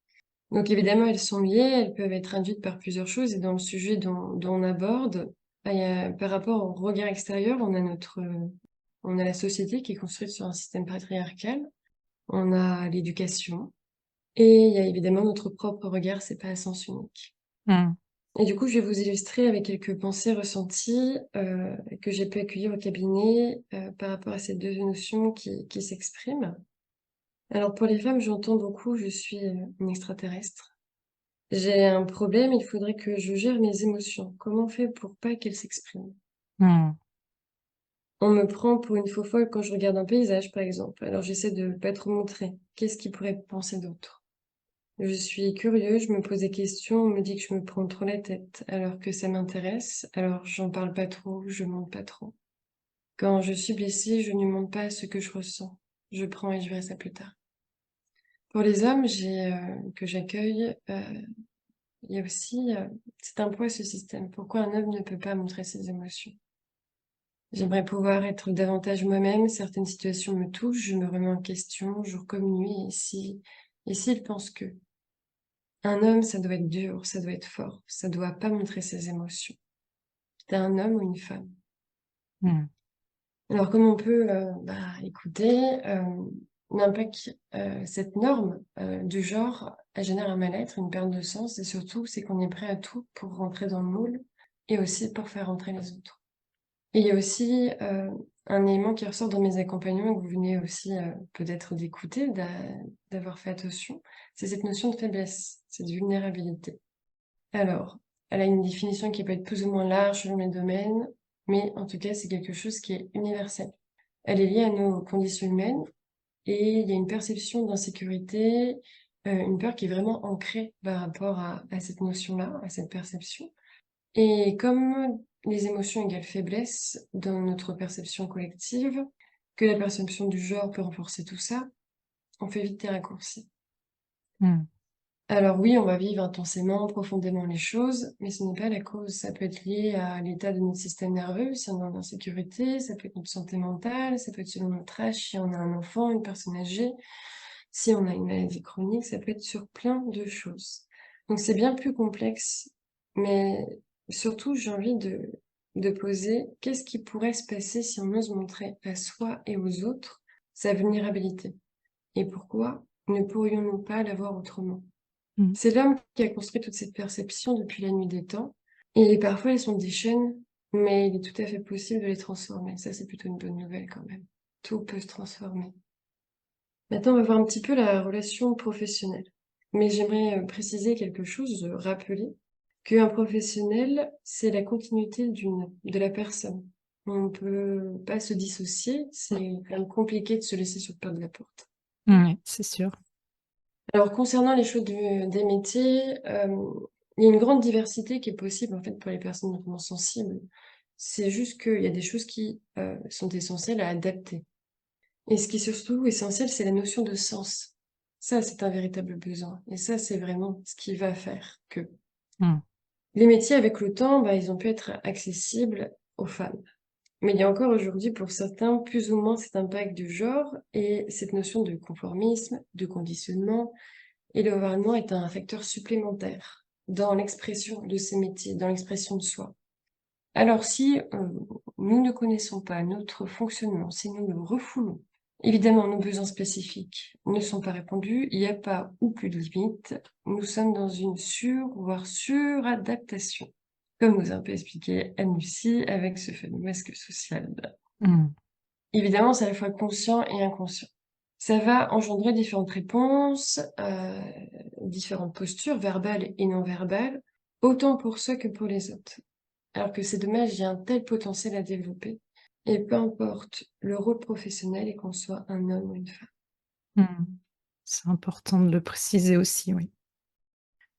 Donc évidemment, elles sont liées, elles peuvent être induites par plusieurs choses, et dans le sujet dont on aborde, par rapport au regard extérieur, on a la société qui est construite sur un système patriarcal, on a l'éducation, et il y a évidemment notre propre regard, c'est pas à sens unique. Hmm. Et du coup, je vais vous illustrer avec quelques pensées ressenties que j'ai pu accueillir au cabinet par rapport à ces deux notions qui s'expriment. Alors pour les femmes, j'entends beaucoup, je suis une extraterrestre. J'ai un problème, il faudrait que je gère mes émotions. Comment on fait pour pas qu'elles s'expriment? Hmm. On me prend pour une faux folle quand je regarde un paysage, par exemple. Alors j'essaie de pas trop montrer. Qu'est-ce qu'ils pourraient penser d'autre? Je suis curieux, je me pose des questions, on me dit que je me prends trop la tête, alors que ça m'intéresse, alors j'en parle pas trop, je montre pas trop. Quand je suis blessée, je ne montre pas ce que je ressens. Je prends et je verrai ça plus tard. Pour les hommes, que j'accueille, il y a aussi, c'est un poids ce système. Pourquoi un homme ne peut pas montrer ses émotions? J'aimerais pouvoir être davantage moi-même, certaines situations me touchent, je me remets en question, jour comme nuit, et s'il pense que. Un homme, ça doit être dur, ça doit être fort, ça doit pas montrer ses émotions. T'es un homme ou une femme? Hmm. Alors, comme on peut écouter, l'impact, cette norme du genre, elle génère un mal-être, une perte de sens, et surtout, c'est qu'on est prêt à tout pour rentrer dans le moule et aussi pour faire rentrer les autres. Et il y a aussi un élément qui ressort dans mes accompagnements que vous venez aussi peut-être d'écouter, d'avoir fait attention, c'est cette notion de faiblesse, cette vulnérabilité. Alors, elle a une définition qui peut être plus ou moins large selon les domaines, mais en tout cas, c'est quelque chose qui est universel. Elle est liée à nos conditions humaines et il y a une perception d'insécurité, une peur qui est vraiment ancrée par rapport à cette notion-là, à cette perception. Et comme les émotions égale faiblesse dans notre perception collective, que la perception du genre peut renforcer tout ça, on fait vite des raccourcis. Hmm. Alors oui, on va vivre intensément, profondément les choses, mais ce n'est pas la cause. Ça peut être lié à l'état de notre système nerveux, si on est en insécurité, ça peut être notre santé mentale, ça peut être selon notre âge, si on a un enfant, une personne âgée, si on a une maladie chronique, ça peut être sur plein de choses. Donc c'est bien plus complexe, mais surtout j'ai envie de poser qu'est-ce qui pourrait se passer si on ose montrer à soi et aux autres sa vulnérabilité? Et pourquoi ne pourrions-nous pas l'avoir autrement? Hmm. C'est l'homme qui a construit toute cette perception depuis la nuit des temps, et parfois elles sont des chaînes, mais il est tout à fait possible de les transformer. Ça, c'est plutôt une bonne nouvelle quand même. tout peut se transformer. Maintenant, on va voir un petit peu la relation professionnelle. Mais j'aimerais préciser quelque chose, rappeler qu'un professionnel, c'est la continuité de la personne. On ne peut pas se dissocier, c'est quand même compliqué de se laisser sur le pas de la porte. Ouais, c'est sûr. Alors, concernant les choix des métiers, il y a une grande diversité qui est possible en fait pour les personnes hautement sensibles. C'est juste qu'il y a des choses qui sont essentielles à adapter. Et ce qui est surtout essentiel, c'est la notion de sens. Ça, c'est un véritable besoin. Et ça, c'est vraiment ce qui va faire que Mm. les métiers, avec le temps, ils ont pu être accessibles aux femmes. Mais il y a encore aujourd'hui, pour certains, plus ou moins cet impact du genre et cette notion de conformisme, de conditionnement. Et l'environnement est un facteur supplémentaire dans l'expression de ces métiers, dans l'expression de soi. Alors si nous ne connaissons pas notre fonctionnement, si nous le refoulons, évidemment nos besoins spécifiques ne sont pas répondus, il n'y a pas ou plus de limite, nous sommes dans une voire suradaptation, comme nous a un peu expliqué Anne-Lucie avec ce fameux masque social. Mm. Évidemment, c'est à la fois conscient et inconscient. Ça va engendrer différentes réponses, différentes postures, verbales et non verbales, autant pour ceux que pour les autres. Alors que c'est dommage, il y a un tel potentiel à développer. Et peu importe le rôle professionnel et qu'on soit un homme ou une femme. Mm. C'est important de le préciser aussi, oui.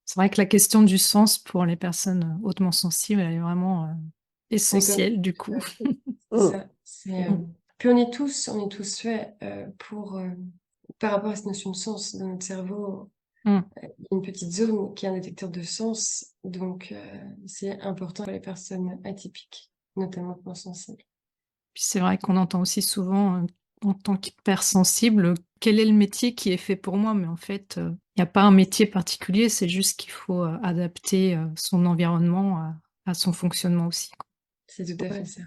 C'est vrai que la question du sens pour les personnes hautement sensibles, elle est vraiment C'est comme essentielle du tout à coup. fait. Mm. Ça, c'est, Mm. puis on est tous faits pour, par rapport à cette notion de sens dans notre cerveau, Mm. il y a une petite zone qui est un détecteur de sens, donc c'est important pour les personnes atypiques, notamment hautement sensibles. Puis c'est vrai qu'on entend aussi souvent, en tant qu'hypersensible, quel est le métier qui est fait pour moi? Mais en fait, il y a pas un métier particulier, c'est juste qu'il faut, adapter, son environnement à son fonctionnement aussi, quoi. C'est tout à Ouais. fait ça.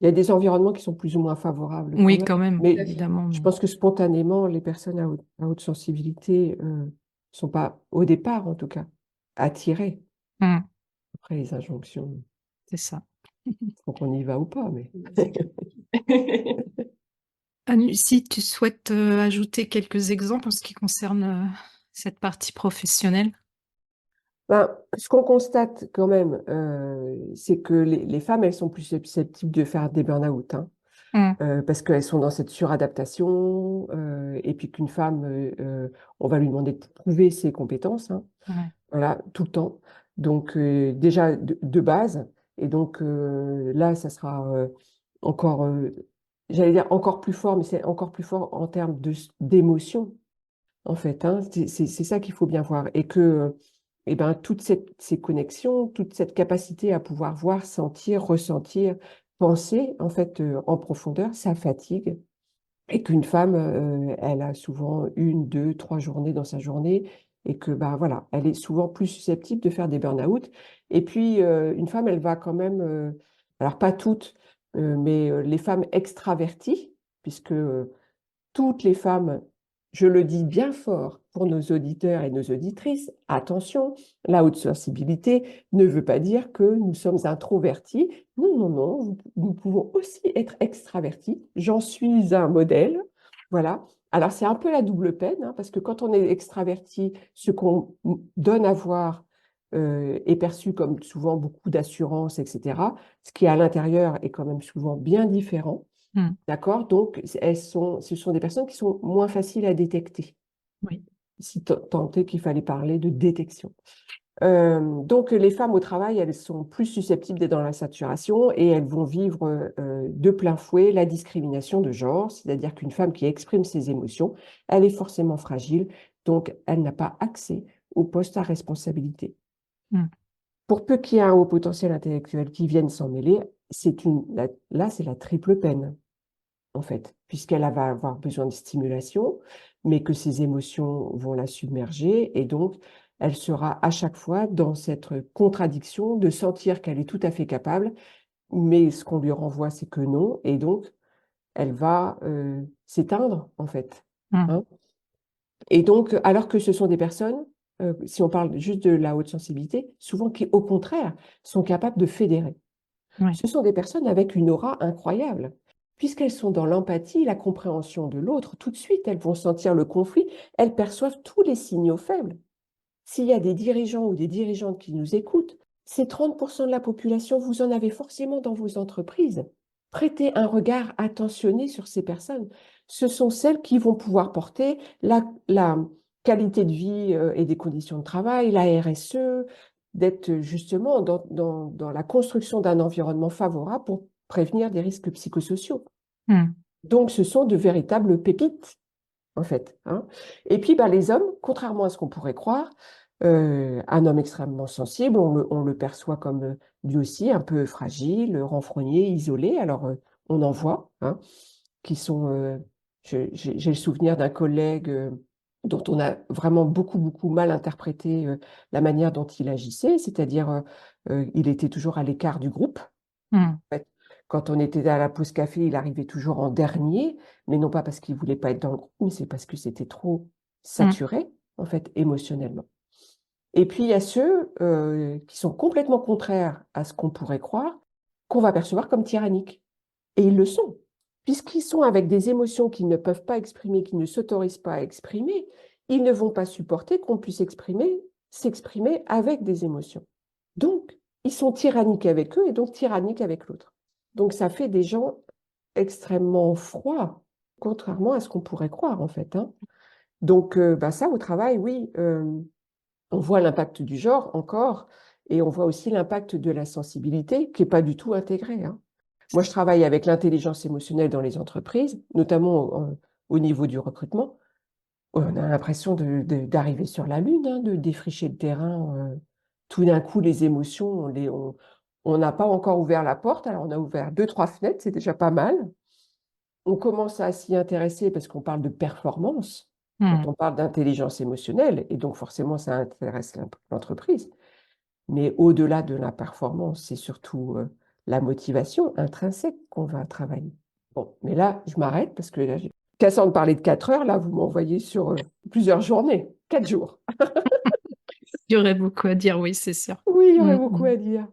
Il y a des environnements qui sont plus ou moins favorables quand Oui, même, quand même, Tout mais à fait. évidemment, je mais pense que spontanément, les personnes à haute sensibilité sont pas, au départ en tout cas, attirées. mmh, Après les injonctions, c'est ça. faut qu'on y va ou pas, mais C'est compliqué. Anu, si tu souhaites, ajouter quelques exemples en ce qui concerne, cette partie professionnelle? ben, ce qu'on constate quand même, c'est que les femmes, elles sont plus susceptibles de faire des burn-out, hein, Mmh, parce qu'elles sont dans cette suradaptation, et puis qu'une femme, on va lui demander de prouver ses compétences, hein, ouais. voilà, tout le temps. Donc déjà de base, et donc là, ça sera encore, j'allais dire encore plus fort, mais c'est encore plus fort en termes d'émotion, en fait, hein. C'est ça qu'il faut bien voir. Et que eh ben, ces connexions, toute cette capacité à pouvoir voir, sentir, ressentir, penser, en fait, en profondeur, ça fatigue. Et qu'une femme, elle a souvent une, deux, trois journées dans sa journée, et que bah, voilà, elle est souvent plus susceptible de faire des burn-out. Et puis, une femme, elle va quand même, alors pas toutes, mais les femmes extraverties, puisque toutes les femmes, je le dis bien fort pour nos auditeurs et nos auditrices, attention, la haute sensibilité ne veut pas dire que nous sommes introvertis. Non, non, non, nous pouvons aussi être extravertis. J'en suis un modèle. Voilà. Alors, c'est un peu la double peine, hein, parce que quand on est extraverti, ce qu'on donne à voir est perçu comme souvent beaucoup d'assurance, etc. Ce qui, à l'intérieur, est quand même souvent bien différent. Mmh, D'accord? Donc, ce sont des personnes qui sont moins faciles à détecter, oui. si tant est qu'il fallait parler de détection. Donc, les femmes au travail, elles sont plus susceptibles d'être dans la saturation, et elles vont vivre de plein fouet la discrimination de genre, c'est-à-dire qu'une femme qui exprime ses émotions, elle est forcément fragile, donc elle n'a pas accès au poste à responsabilité. Mmh, Pour peu qu'il y ait un haut potentiel intellectuel qui vienne s'en mêler, là, c'est la triple peine, en fait, puisqu'elle va avoir besoin de stimulation, mais que ses émotions vont la submerger, et donc elle sera à chaque fois dans cette contradiction de sentir qu'elle est tout à fait capable, mais ce qu'on lui renvoie, c'est que non, et donc elle va s'éteindre, en fait, mmh, hein. Et donc, alors que ce sont des personnes, si on parle juste de la haute sensibilité, souvent qui, au contraire, sont capables de fédérer. ouais. Ce sont des personnes avec une aura incroyable, puisqu'elles sont dans l'empathie, la compréhension de l'autre, tout de suite, elles vont sentir le conflit, elles perçoivent tous les signaux faibles. S'il y a des dirigeants ou des dirigeantes qui nous écoutent, ces 30% de la population, vous en avez forcément dans vos entreprises. Prêtez un regard attentionné sur ces personnes. Ce sont celles qui vont pouvoir porter la qualité de vie et des conditions de travail, la RSE, d'être justement dans la construction d'un environnement favorable pour prévenir des risques psychosociaux. Donc, ce sont de véritables pépites, en fait. Hein. Et puis, les hommes, contrairement à ce qu'on pourrait croire, un homme extrêmement sensible, on le perçoit comme lui aussi un peu fragile, renfrogné, isolé. Alors, on en voit, hein, qui sont... j'ai le souvenir d'un collègue dont on a vraiment beaucoup, beaucoup mal interprété la manière dont il agissait, c'est-à-dire il était toujours à l'écart du groupe. En fait, quand on était à la pause café, il arrivait toujours en dernier, mais non pas parce qu'il voulait pas être dans le groupe, mais c'est parce que c'était trop saturé, en fait, émotionnellement. Et puis, il y a ceux qui sont complètement contraires à ce qu'on pourrait croire, qu'on va percevoir comme tyranniques. Et ils le sont, puisqu'ils sont avec des émotions qu'ils ne peuvent pas exprimer, qu'ils ne s'autorisent pas à exprimer, ils ne vont pas supporter qu'on puisse s'exprimer avec des émotions. Donc, ils sont tyranniques avec eux et donc tyranniques avec l'autre. Donc, ça fait des gens extrêmement froids, contrairement à ce qu'on pourrait croire, en fait. Hein. Donc, ça, au travail, oui, on voit l'impact du genre encore, et on voit aussi l'impact de la sensibilité qui n'est pas du tout intégrée. Hein. Moi, je travaille avec l'intelligence émotionnelle dans les entreprises, notamment au niveau du recrutement. On a l'impression d'arriver sur la Lune, hein, de défricher le terrain. Tout d'un coup, les émotions, on n'a pas encore ouvert la porte. Alors, on a ouvert 2-3 fenêtres, c'est déjà pas mal. On commence à s'y intéresser parce qu'on parle de performance, quand on parle d'intelligence émotionnelle, et donc forcément, ça intéresse l'entreprise. Mais au-delà de la performance, c'est surtout la motivation intrinsèque qu'on va travailler. Bon, mais là, je m'arrête parce que là, Cassandre parlait de 4 heures, là, vous m'envoyez sur plusieurs journées, 4 jours. Il y aurait beaucoup à dire, oui, c'est sûr. Oui, il y aurait beaucoup à dire.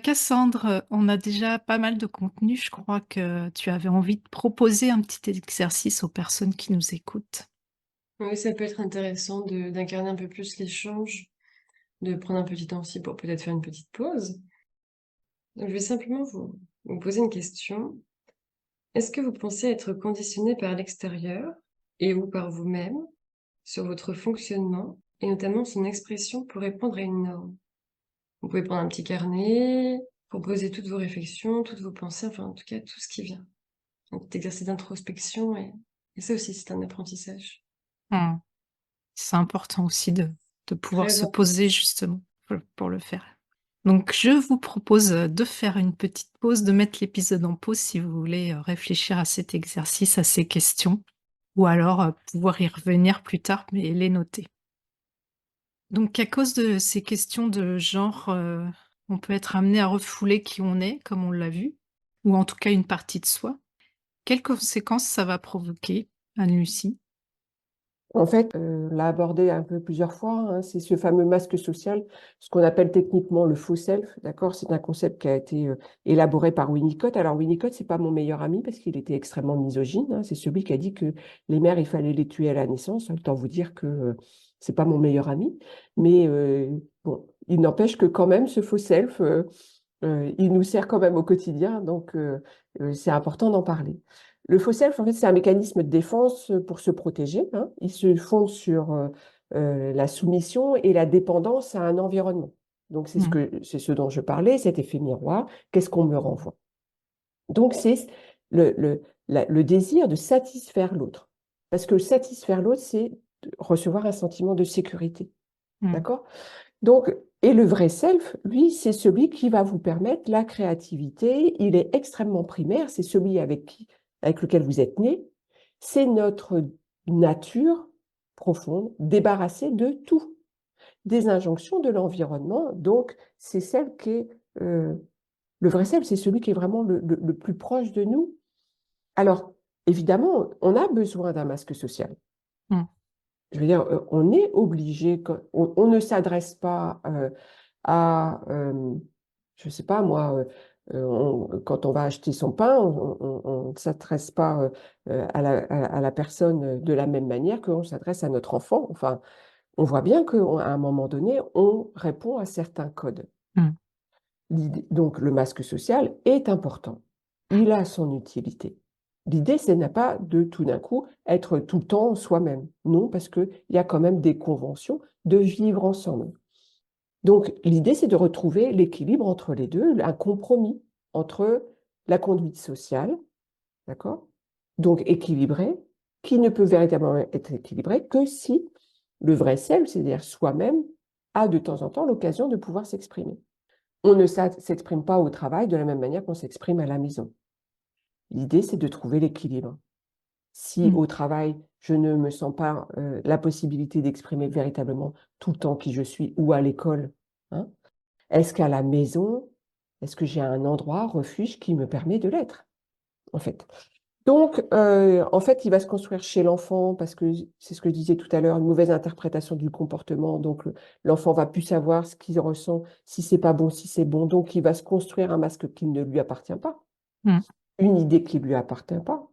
Cassandre, on a déjà pas mal de contenu. Je crois que tu avais envie de proposer un petit exercice aux personnes qui nous écoutent. Oui, ça peut être intéressant d'incarner un peu plus l'échange, de prendre un petit temps aussi pour peut-être faire une petite pause. Donc, je vais simplement vous poser une question. Est-ce que vous pensez être conditionné par l'extérieur et ou par vous-même sur votre fonctionnement et notamment son expression pour répondre à une norme? Vous pouvez prendre un petit carnet, proposer toutes vos réflexions, toutes vos pensées, enfin en tout cas tout ce qui vient. Un petit exercice d'introspection et ça aussi c'est un apprentissage. C'est important aussi de pouvoir Très se bon. poser justement pour le faire. Donc, je vous propose de faire une petite pause, de mettre l'épisode en pause si vous voulez réfléchir à cet exercice, à ces questions, ou alors pouvoir y revenir plus tard, mais les noter. Donc, à cause de ces questions de genre, on peut être amené à refouler qui on est, comme on l'a vu, ou en tout cas une partie de soi. Quelles conséquences ça va provoquer, Anne-Lucie? En fait, on l'a abordé un peu plusieurs fois, hein, c'est ce fameux masque social, ce qu'on appelle techniquement le faux self, d'accord? C'est un concept qui a été élaboré par Winnicott. Alors Winnicott, c'est pas mon meilleur ami parce qu'il était extrêmement misogyne. Hein, c'est celui qui a dit que les mères, il fallait les tuer à la naissance. Autant vous dire que c'est pas mon meilleur ami, mais bon, il n'empêche que quand même ce faux self, il nous sert quand même au quotidien, donc c'est important d'en parler. Le faux self, en fait, c'est un mécanisme de défense pour se protéger. Hein. Il se fonde sur la soumission et la dépendance à un environnement. Donc, c'est ce dont je parlais, cet effet miroir. Qu'est-ce qu'on me renvoie? Donc, c'est le désir de satisfaire l'autre. Parce que satisfaire l'autre, c'est recevoir un sentiment de sécurité. D'accord? Donc, et le vrai self, lui, c'est celui qui va vous permettre la créativité. Il est extrêmement primaire, c'est celui avec lequel vous êtes né. C'est notre nature profonde, débarrassée de tout, des injonctions de l'environnement. Donc, c'est celle qui est le vrai self, c'est celui qui est vraiment le plus proche de nous. Alors, évidemment, on a besoin d'un masque social. Je veux dire, on est obligé, on ne s'adresse pas à, je ne sais pas moi, Quand on va acheter son pain, on ne s'adresse pas à la personne de la même manière qu'on s'adresse à notre enfant. Enfin, on voit bien qu'à un moment donné, on répond à certains codes. Mm. Donc, le masque social est important. Il a son utilité. L'idée, c'est n'est pas de tout d'un coup être tout le temps soi-même. Non, parce qu'il y a quand même des conventions de vivre ensemble. Donc, l'idée, c'est de retrouver l'équilibre entre les deux, un compromis entre la conduite sociale, d'accord? Donc, équilibré, qui ne peut véritablement être équilibré que si le vrai self, c'est-à-dire soi-même, a de temps en temps l'occasion de pouvoir s'exprimer. On ne s'exprime pas au travail de la même manière qu'on s'exprime à la maison. L'idée, c'est de trouver l'équilibre. Si Mm. au travail, je ne me sens pas la possibilité d'exprimer véritablement tout le temps qui je suis, ou à l'école, hein, est-ce qu'à la maison, est-ce que j'ai un endroit, refuge qui me permet de l'être, en fait? Donc, en fait, il va se construire chez l'enfant, parce que c'est ce que je disais tout à l'heure, une mauvaise interprétation du comportement. Donc, l'enfant va plus savoir ce qu'il ressent, si c'est pas bon, si c'est bon. Donc, il va se construire un masque qui ne lui appartient pas, Mm. une idée qui ne lui appartient pas.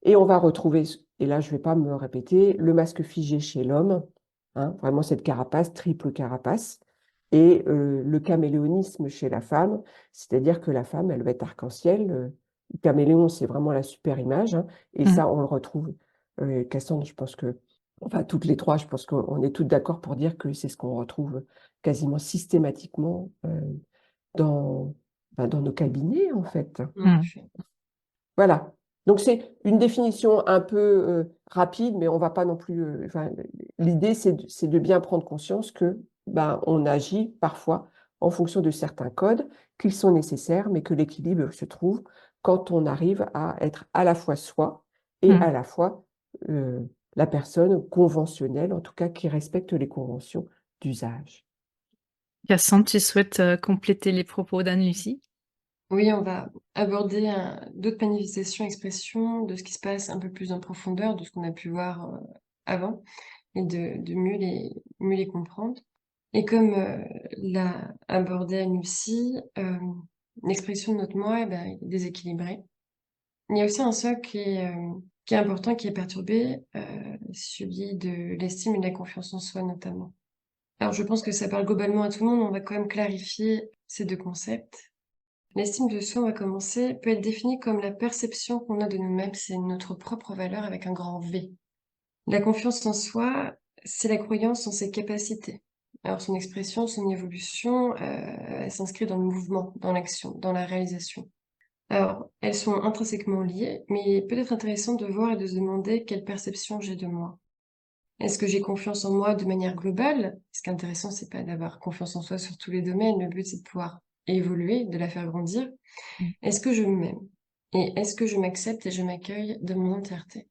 Et on va retrouver, et là, je ne vais pas me répéter, le masque figé chez l'homme, hein, vraiment cette carapace, triple carapace, et le caméléonisme chez la femme, c'est-à-dire que la femme, elle va être arc-en-ciel. Le caméléon, c'est vraiment la super image, hein, et Mm. ça, on le retrouve. Cassandre, je pense que, enfin, toutes les trois, je pense qu'on est toutes d'accord pour dire que c'est ce qu'on retrouve quasiment systématiquement dans, dans nos cabinets, en fait. En Mm. effet. Voilà. Donc c'est une définition un peu rapide, mais on va pas non plus. Enfin, l'idée, c'est de bien prendre conscience que on agit parfois en fonction de certains codes, qu'ils sont nécessaires, mais que l'équilibre se trouve quand on arrive à être à la fois soi et Mm. à la fois euh, la personne conventionnelle, en tout cas qui respecte les conventions d'usage. Cassandre, tu souhaites compléter les propos d'Anne-Lucie? Oui, on va aborder d'autres manifestations, expressions de ce qui se passe un peu plus en profondeur, de ce qu'on a pu voir avant, et de mieux les comprendre. Et comme l'a abordé Anne-Lucie, l'expression de notre moi, eh ben, est déséquilibrée. Il y a aussi un socle qui est important, qui est perturbé, celui de l'estime et de la confiance en soi notamment. Alors je pense que ça parle globalement à tout le monde, on va quand même clarifier ces deux concepts. L'estime de soi, on va commencer, peut être définie comme la perception qu'on a de nous-mêmes, c'est notre propre valeur avec un grand V. La confiance en soi, c'est la croyance en ses capacités. Alors son expression, son évolution, elle s'inscrit dans le mouvement, dans l'action, dans la réalisation. Alors, elles sont intrinsèquement liées, mais il est peut-être intéressant de voir et de se demander quelle perception j'ai de moi. Est-ce que j'ai confiance en moi de manière globale? Ce qui est intéressant, c'est pas d'avoir confiance en soi sur tous les domaines, le but c'est de pouvoir évoluer, de la faire grandir. Mm. Est-ce que je m'aime? Et est-ce que je m'accepte et je m'accueille de mon entièreté?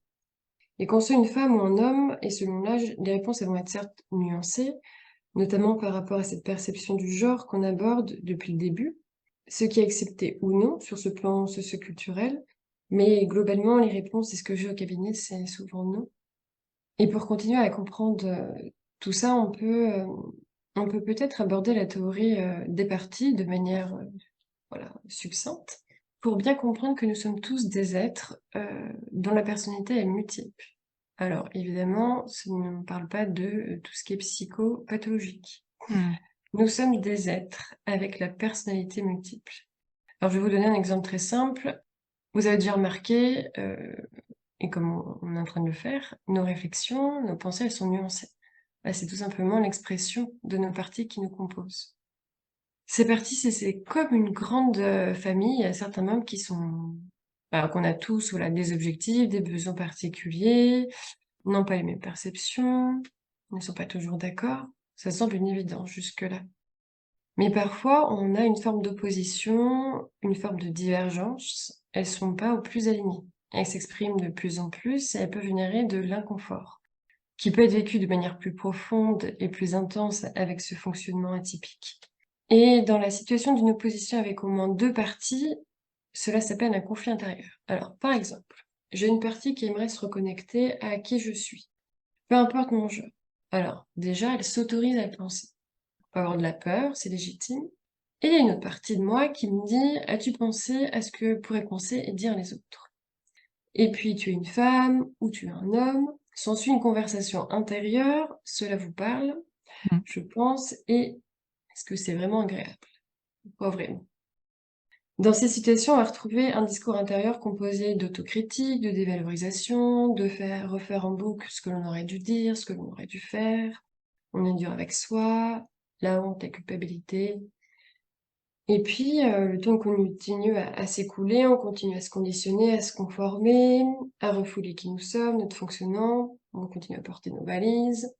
Et qu'on soit une femme ou un homme, et selon l'âge, les réponses elles vont être certes nuancées, notamment par rapport à cette perception du genre qu'on aborde depuis le début, ce qui est accepté ou non sur ce plan socio-culturel, mais globalement, les réponses, est-ce que j'ai au cabinet, c'est souvent non. Et pour continuer à comprendre tout ça, on peut peut-être aborder la théorie des parties de manière voilà, succincte, pour bien comprendre que nous sommes tous des êtres dont la personnalité est multiple. Alors évidemment, ça ne parle pas de tout ce qui est psychopathologique. Mm. Nous sommes des êtres avec la personnalité multiple. Alors je vais vous donner un exemple très simple. Vous avez déjà remarqué, et comme on est en train de le faire, nos réflexions, nos pensées, elles sont nuancées. Bah, c'est tout simplement l'expression de nos parties qui nous composent. Ces parties, c'est comme une grande famille. Il y a certains membres qui sont, bah, qu'on a tous, voilà, des objectifs, des besoins particuliers, n'ont pas les mêmes perceptions, ne sont pas toujours d'accord. Ça semble une évidence jusque-là. Mais parfois, on a une forme d'opposition, une forme de divergence. Elles sont pas au plus alignées. Elles s'expriment de plus en plus et elles peuvent générer de l'inconfort, qui peut être vécu de manière plus profonde et plus intense avec ce fonctionnement atypique. Et dans la situation d'une opposition avec au moins deux parties, cela s'appelle un conflit intérieur. Alors, par exemple, j'ai une partie qui aimerait se reconnecter à qui je suis, peu importe mon genre. Alors, déjà, elle s'autorise à le penser. On peut avoir de la peur, c'est légitime, Et il y a une autre partie de moi qui me dit: «As-tu pensé à ce que pourraient penser et dire les autres?» Et puis tu es une femme ou tu es un homme, s'ensuit une conversation intérieure, cela vous parle, Mmh. je pense, et est-ce que c'est vraiment agréable? Pas vraiment. Dans ces situations, on va retrouver un discours intérieur composé d'autocritique, de dévalorisation, de faire refaire en boucle ce que l'on aurait dû dire, ce que l'on aurait dû faire. On est dur avec soi, la honte, la culpabilité. Et puis, le temps continue à s'écouler, on continue à se conditionner, à se conformer, à refouler qui nous sommes, notre fonctionnement, on continue à porter nos valises.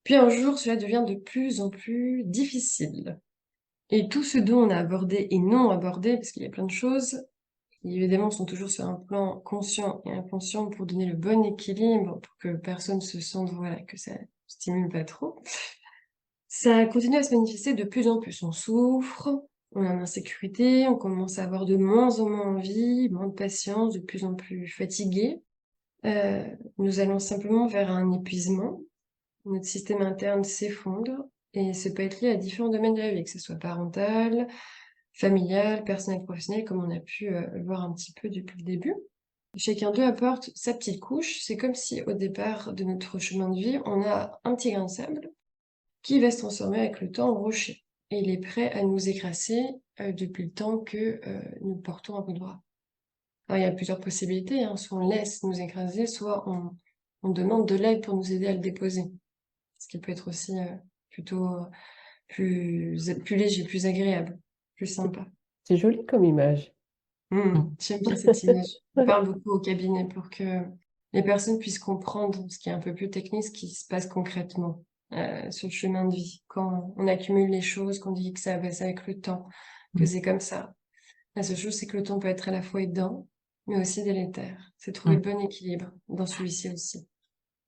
Puis un jour, cela devient de plus en plus difficile. Et tout ce dont on a abordé et non abordé, parce qu'il y a plein de choses, qui évidemment sont toujours sur un plan conscient et inconscient pour donner le bon équilibre, pour que personne se sente, voilà, que ça stimule pas trop. Ça continue à se manifester de plus en plus. On souffre, on est en insécurité, on commence à avoir de moins en moins envie, moins de patience, de plus en plus fatigué. Nous allons simplement vers un épuisement. Notre système interne s'effondre et ça peut être lié à différents domaines de la vie, que ce soit parental, familial, personnel, professionnel, comme on a pu le voir un petit peu depuis le début. Chacun d'eux apporte sa petite couche. C'est comme si au départ de notre chemin de vie, on a un petit grain de sable qui va se transformer avec le temps en rocher. Et il est prêt à nous écraser depuis le temps que nous portons un peu droit. Alors, il y a plusieurs possibilités, hein. Soit on laisse nous écraser, soit on demande de l'aide pour nous aider à le déposer. Ce qui peut être aussi plutôt plus léger, plus agréable, plus sympa. C'est joli comme image. J'aime bien cette image. On Ouais. parle beaucoup au cabinet pour que les personnes puissent comprendre ce qui est un peu plus technique, ce qui se passe concrètement sur le chemin de vie. Quand on accumule les choses, qu'on dit que ça va passer avec le temps, que Mmh. c'est comme ça. La seule chose, c'est que le temps peut être à la fois aidant, mais aussi délétère. C'est trouver Mmh. le bon équilibre dans celui-ci aussi.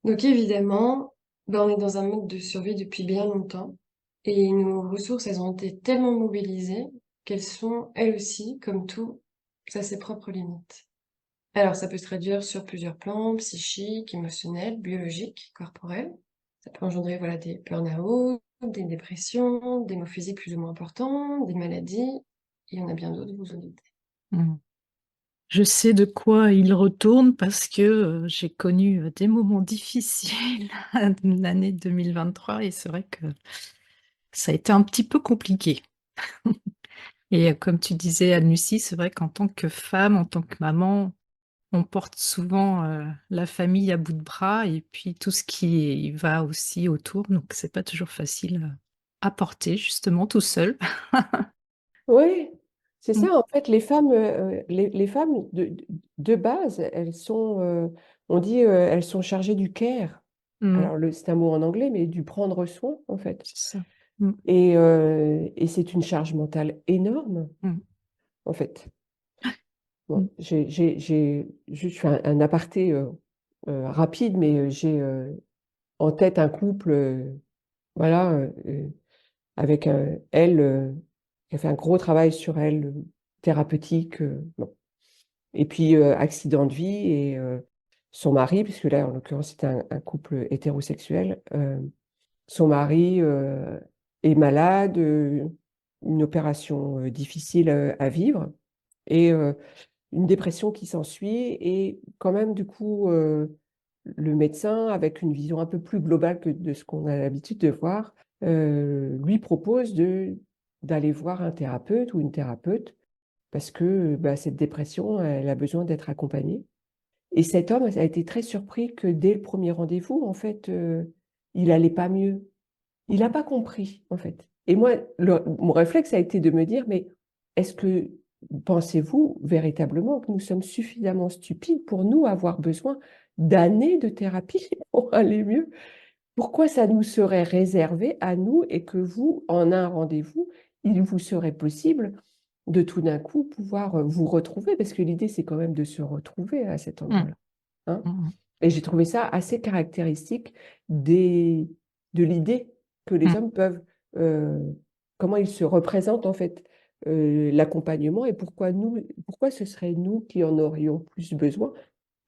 Donc évidemment, ben, on est dans un mode de survie depuis bien longtemps et nos ressources, elles ont été tellement mobilisées qu'elles sont, elles aussi, comme tout, à ses propres limites. Alors, ça peut se traduire sur plusieurs plans, psychiques, émotionnels, biologiques, corporels. Ça peut engendrer, voilà, des burn-out, des dépressions, des maux physiques plus ou moins importants, des maladies, et il y en a bien d'autres, vous en doutez. Mmh. Je sais de quoi il retourne parce que, j'ai connu, des moments difficiles l'année 2023 et c'est vrai que ça a été un petit peu compliqué et comme tu disais, Anne-Lucie, c'est vrai qu'en tant que femme, en tant que maman, on porte souvent, la famille à bout de bras et puis tout ce qui va aussi autour, donc c'est pas toujours facile, à porter justement tout seul. Oui, c'est Mmh. ça. En fait, les femmes de base, elles sont, on dit, elles sont chargées du care. Mmh. Alors, c'est un mot en anglais, mais du prendre soin, en fait. C'est ça. Mmh. Et c'est une charge mentale énorme, Mmh. en fait. Mmh. Bon, j'ai juste fait un aparté rapide, mais j'ai en tête un couple, voilà, avec elle, qui a fait un gros travail sur elle, thérapeutique. Bon. Et puis, accident de vie et son mari, puisque là, en l'occurrence, c'était un couple hétérosexuel, son mari est malade, une opération difficile à vivre et une dépression qui s'ensuit et quand même du coup, le médecin avec une vision un peu plus globale que de ce qu'on a l'habitude de voir, lui propose d'aller voir un thérapeute ou une thérapeute parce que, bah, cette dépression, elle a besoin d'être accompagnée et cet homme a été très surpris que dès le premier rendez-vous, en fait, il allait pas mieux. Il n'a pas compris, en fait. Et moi, mon réflexe a été de me dire: «Mais est-ce que pensez-vous véritablement que nous sommes suffisamment stupides pour nous avoir besoin d'années de thérapie pour aller mieux? Pourquoi ça nous serait réservé à nous et que vous, en un rendez-vous, il vous serait possible de tout d'un coup pouvoir, vous retrouver?» parce que l'idée, c'est quand même de se retrouver à cet Mmh. endroit-là, hein? Mmh mh. Et j'ai trouvé ça assez caractéristique des de l'idée que les Mmh. hommes peuvent, comment ils se représentent en fait, l'accompagnement et pourquoi ce serait nous qui en aurions plus besoin?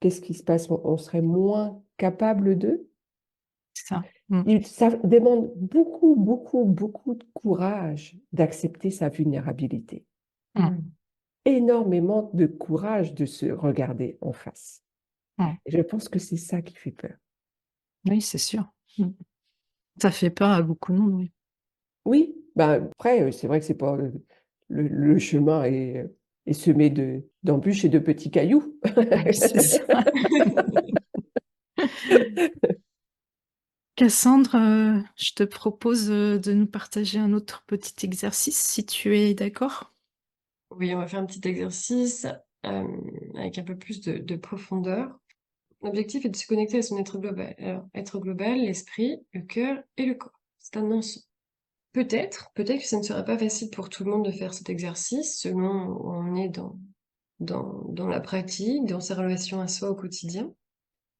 Qu'est-ce qui se passe? On serait moins capable d'eux? C'est ça. Ça demande beaucoup, beaucoup, beaucoup de courage d'accepter sa vulnérabilité. Mm. Énormément de courage de se regarder en face. Mm. Et je pense que c'est ça qui fait peur. Oui, c'est sûr. Mm. Ça fait peur à beaucoup de monde, oui. Oui, ben, après, c'est vrai que c'est pas le chemin est semé d'embûches et de petits cailloux. Oui, c'est ça. Cassandre, je te propose de nous partager un autre petit exercice, si tu es d'accord. Oui, on va faire un petit exercice avec un peu plus de profondeur. L'objectif est de se connecter à son être global. Alors, être global, l'esprit, le cœur et le corps. C'est un ensemble. Peut-être que ça ne sera pas facile pour tout le monde de faire cet exercice, selon où on est dans la pratique, dans sa relation à soi au quotidien.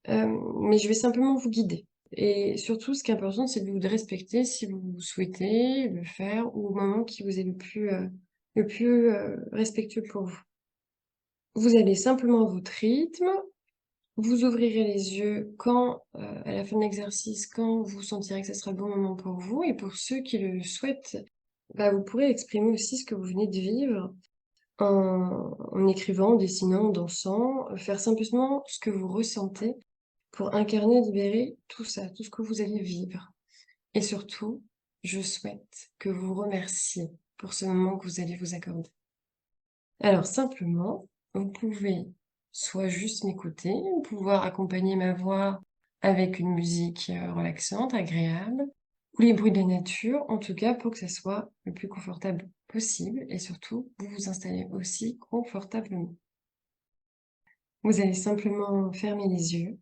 Mais je vais simplement vous guider. Et surtout, ce qui est important, c'est de vous respecter si vous souhaitez le faire ou au moment qui vous est le plus respectueux pour vous. Vous allez simplement à votre rythme, vous ouvrirez les yeux quand, à la fin de l'exercice, quand vous sentirez que ce sera le bon moment pour vous. Et pour ceux qui le souhaitent, bah, vous pourrez exprimer aussi ce que vous venez de vivre en écrivant, en dessinant, en dansant, faire simplement ce que vous ressentez pour incarner, libérer tout ça, tout ce que vous allez vivre. Et surtout, je souhaite que vous remerciez pour ce moment que vous allez vous accorder. Alors simplement, vous pouvez soit juste m'écouter, pouvoir accompagner ma voix avec une musique relaxante, agréable, ou les bruits de la nature, en tout cas pour que ça soit le plus confortable possible et surtout, vous vous installez aussi confortablement. Vous allez simplement fermer les yeux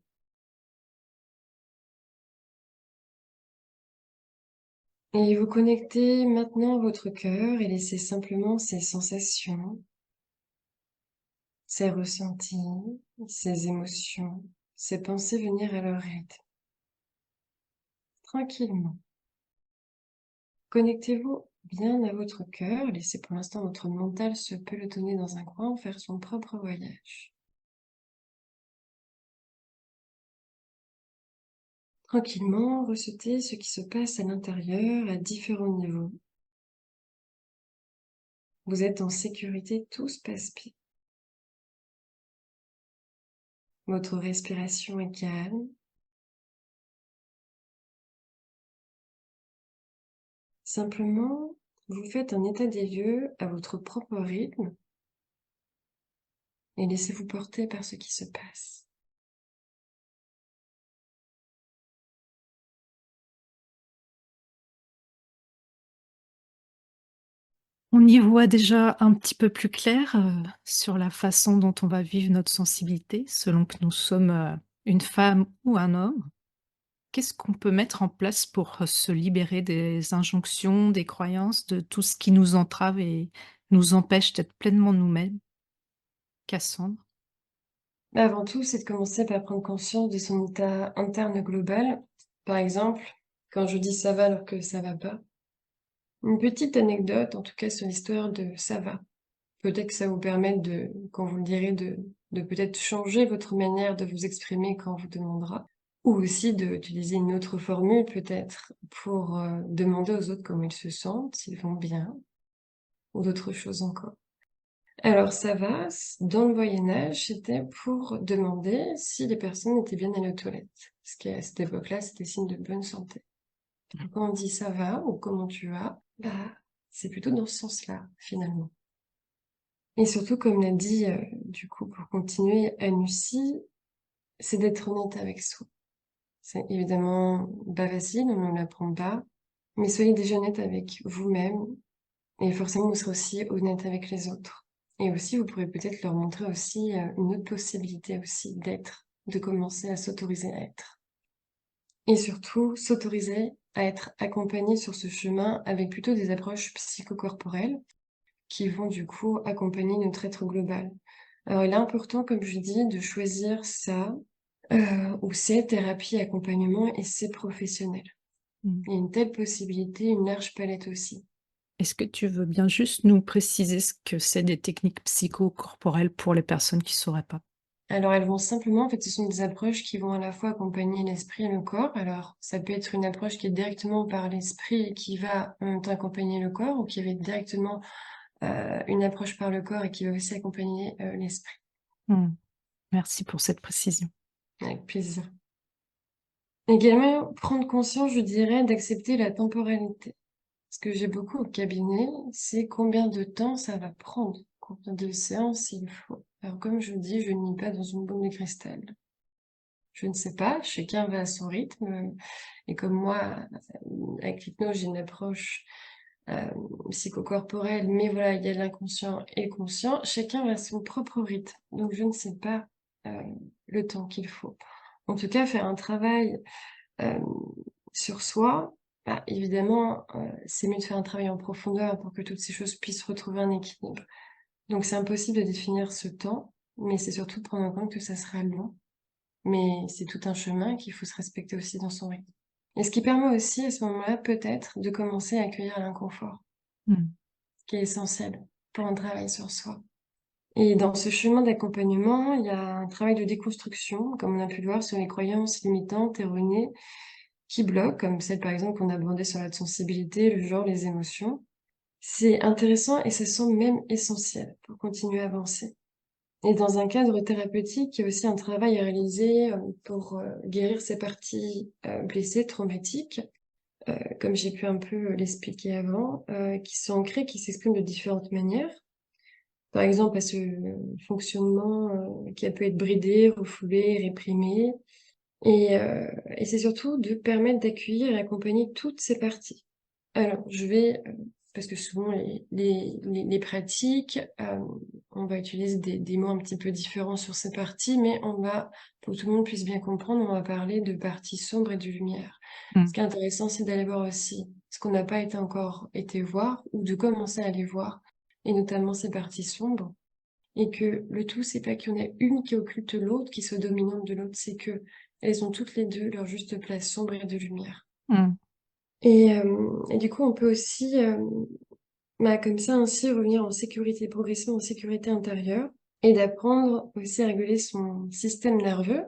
et vous connecter maintenant à votre cœur et laisser simplement ces sensations, ces ressentis, ces émotions, ces pensées venir à leur rythme, tranquillement. Connectez-vous bien à votre cœur, laissez pour l'instant votre mental se pelotonner dans un coin, faire son propre voyage. Tranquillement, ressentez ce qui se passe à l'intérieur à différents niveaux. Vous êtes en sécurité, tout se passe bien. Votre respiration est calme. Simplement, vous faites un état des lieux à votre propre rythme et laissez-vous porter par ce qui se passe. On y voit déjà un petit peu plus clair sur la façon dont on va vivre notre sensibilité, selon que nous sommes une femme ou un homme. Qu'est-ce qu'on peut mettre en place pour se libérer des injonctions, des croyances, de tout ce qui nous entrave et nous empêche d'être pleinement nous-mêmes? Cassandre? Mais avant tout, c'est de commencer par prendre conscience de son état interne global. Par exemple, quand je dis ça va alors que ça va pas. Une petite anecdote, en tout cas sur l'histoire de ça va. Peut-être que ça vous permet de, quand vous le direz, de peut-être changer votre manière de vous exprimer quand on vous demandera. Ou aussi d'utiliser une autre formule peut-être pour demander aux autres comment ils se sentent, s'ils vont bien, ou d'autres choses encore. Alors ça va, dans le Moyen-Âge, c'était pour demander si les personnes étaient bien allées aux toilettes. Ce qui, à cette époque-là, c'était signe de bonne santé. Donc, quand on dit ça va ou comment tu vas, bah, c'est plutôt dans ce sens-là, finalement. Et surtout, comme l'a dit, du coup, pour continuer, Annecy, c'est d'être honnête avec soi. C'est évidemment pas facile, on ne l'apprend pas, mais soyez déjà honnête avec vous-même et forcément, vous serez aussi honnête avec les autres. Et aussi, vous pourrez peut-être leur montrer aussi une autre possibilité aussi d'être, de commencer à s'autoriser à être. Et surtout, s'autoriser à être accompagné sur ce chemin avec plutôt des approches psychocorporelles qui vont du coup accompagner notre être global. Alors, il est important, comme je dis, de choisir ça ou ces thérapies, accompagnement et ces professionnels. Il y a une telle possibilité, une large palette aussi. Est-ce que tu veux bien juste nous préciser ce que c'est des techniques psychocorporelles pour les personnes qui ne sauraient pas? Alors, elles vont simplement, en fait, ce sont des approches qui vont à la fois accompagner l'esprit et le corps. Alors, ça peut être une approche qui est directement par l'esprit et qui va en même temps accompagner le corps, ou qui va être directement une approche par le corps et qui va aussi accompagner l'esprit. Merci pour cette précision. Avec plaisir. Également, prendre conscience, je dirais, d'accepter la temporalité. Ce que j'ai beaucoup au cabinet, c'est combien de temps ça va prendre, combien de séances il faut. Alors, comme je dis, je ne lis pas dans une boule de cristal. Je ne sais pas, chacun va à son rythme. Et comme moi, avec l'hypnose, j'ai une approche psychocorporelle, mais voilà, il y a l'inconscient et le conscient. Chacun va à son propre rythme. Donc, je ne sais pas le temps qu'il faut. En tout cas, faire un travail sur soi, bah, évidemment, c'est mieux de faire un travail en profondeur pour que toutes ces choses puissent retrouver un équilibre. Donc, c'est impossible de définir ce temps, mais c'est surtout de prendre en compte que ça sera long. Mais c'est tout un chemin qu'il faut se respecter aussi dans son rythme. Et ce qui permet aussi, à ce moment-là, peut-être, de commencer à accueillir l'inconfort, Mm. qui est essentiel pour un travail sur soi. Et dans ce chemin d'accompagnement, il y a un travail de déconstruction, comme on a pu le voir, sur les croyances limitantes, erronées, qui bloquent, comme celle, par exemple, qu'on a abordée sur la sensibilité, le genre, les émotions. C'est intéressant et ça semble même essentiel pour continuer à avancer. Et dans un cadre thérapeutique, il y a aussi un travail à réaliser pour guérir ces parties blessées, traumatiques, comme j'ai pu un peu l'expliquer avant, qui sont ancrées, qui s'expriment de différentes manières. Par exemple, à ce fonctionnement qui a pu être bridé, refoulé, réprimé. Et c'est surtout de permettre d'accueillir et accompagner toutes ces parties. Alors, je vais, parce que souvent les pratiques, on va utiliser des mots un petit peu différents sur ces parties, mais on va, pour que tout le monde puisse bien comprendre, on va parler de parties sombres et de lumière. Mm. Ce qui est intéressant, c'est d'aller voir aussi ce qu'on n'a pas encore été voir, ou de commencer à aller voir, et notamment ces parties sombres. Et que le tout, c'est pas qu'il y en a une qui occulte l'autre, qui soit dominante de l'autre, c'est que elles ont toutes les deux leur juste place sombre et de lumière. Mm. Et du coup, on peut aussi, comme ça, ainsi revenir en sécurité, progresser en sécurité intérieure, et d'apprendre aussi à réguler son système nerveux.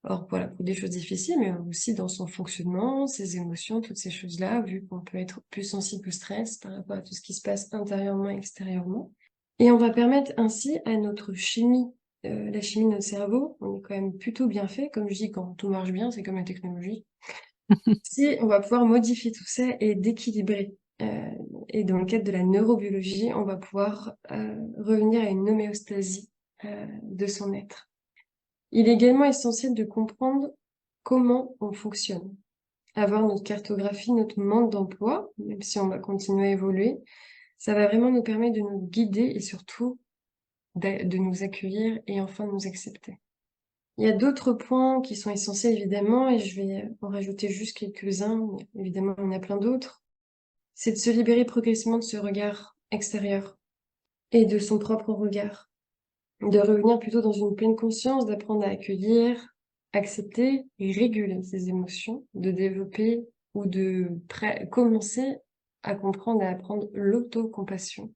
Alors voilà, pour des choses difficiles, mais aussi dans son fonctionnement, ses émotions, toutes ces choses-là, vu qu'on peut être plus sensible au stress par rapport à tout ce qui se passe intérieurement et extérieurement. Et on va permettre ainsi à notre chimie, la chimie de notre cerveau, on est quand même plutôt bien fait, comme je dis, quand tout marche bien, c'est comme la technologie. Si on va pouvoir modifier tout ça et d'équilibrer. Et dans le cadre de la neurobiologie, on va pouvoir revenir à une homéostasie de son être. Il est également essentiel de comprendre comment on fonctionne. Avoir notre cartographie, notre mode d'emploi, même si on va continuer à évoluer, ça va vraiment nous permettre de nous guider et surtout de nous accueillir et enfin de nous accepter. Il y a d'autres points qui sont essentiels évidemment, et je vais en rajouter juste quelques-uns, mais évidemment il y en a plein d'autres. C'est de se libérer progressivement de ce regard extérieur et de son propre regard. De revenir plutôt dans une pleine conscience, d'apprendre à accueillir, accepter et réguler ses émotions, de développer ou de commencer à comprendre et à apprendre l'autocompassion.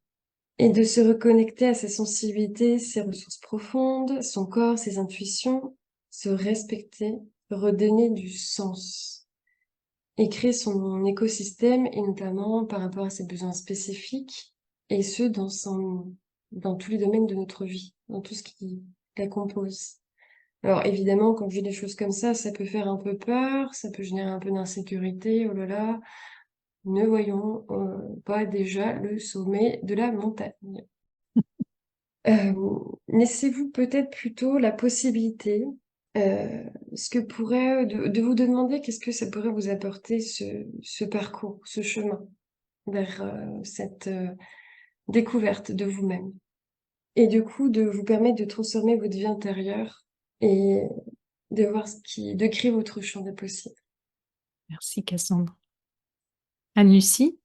Et de se reconnecter à sa sensibilité, ses ressources profondes, son corps, ses intuitions, se respecter, redonner du sens et créer son écosystème, et notamment par rapport à ses besoins spécifiques, et ce, dans tous les domaines de notre vie, dans tout ce qui la compose. Alors évidemment, quand je dis des choses comme ça peut faire un peu peur, ça peut générer un peu d'insécurité, oh là là, ne voyons pas déjà le sommet de la montagne. Laissez-vous peut-être plutôt la possibilité, de vous demander qu'est-ce que ça pourrait vous apporter ce parcours, ce chemin vers cette découverte de vous-même. Et du coup, de vous permettre de transformer votre vie intérieure et de voir de créer votre champ des possibles. Merci Cassandre. Anne-Lucie,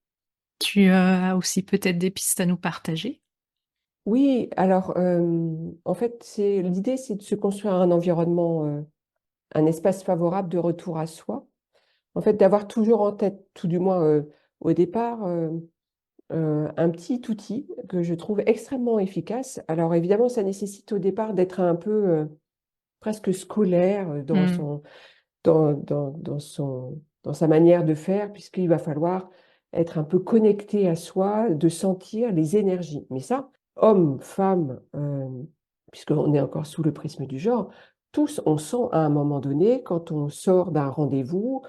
tu as aussi peut-être des pistes à nous partager? Oui, alors en fait, l'idée, c'est de se construire un environnement, un espace favorable de retour à soi. En fait, d'avoir toujours en tête, tout du moins au départ, un petit outil que je trouve extrêmement efficace. Alors évidemment, ça nécessite au départ d'être un peu presque scolaire Mm. dans sa manière de faire, puisqu'il va falloir être un peu connecté à soi, de sentir les énergies. Mais ça, hommes, femmes, puisqu'on est encore sous le prisme du genre, tous, on sent à un moment donné, quand on sort d'un rendez-vous,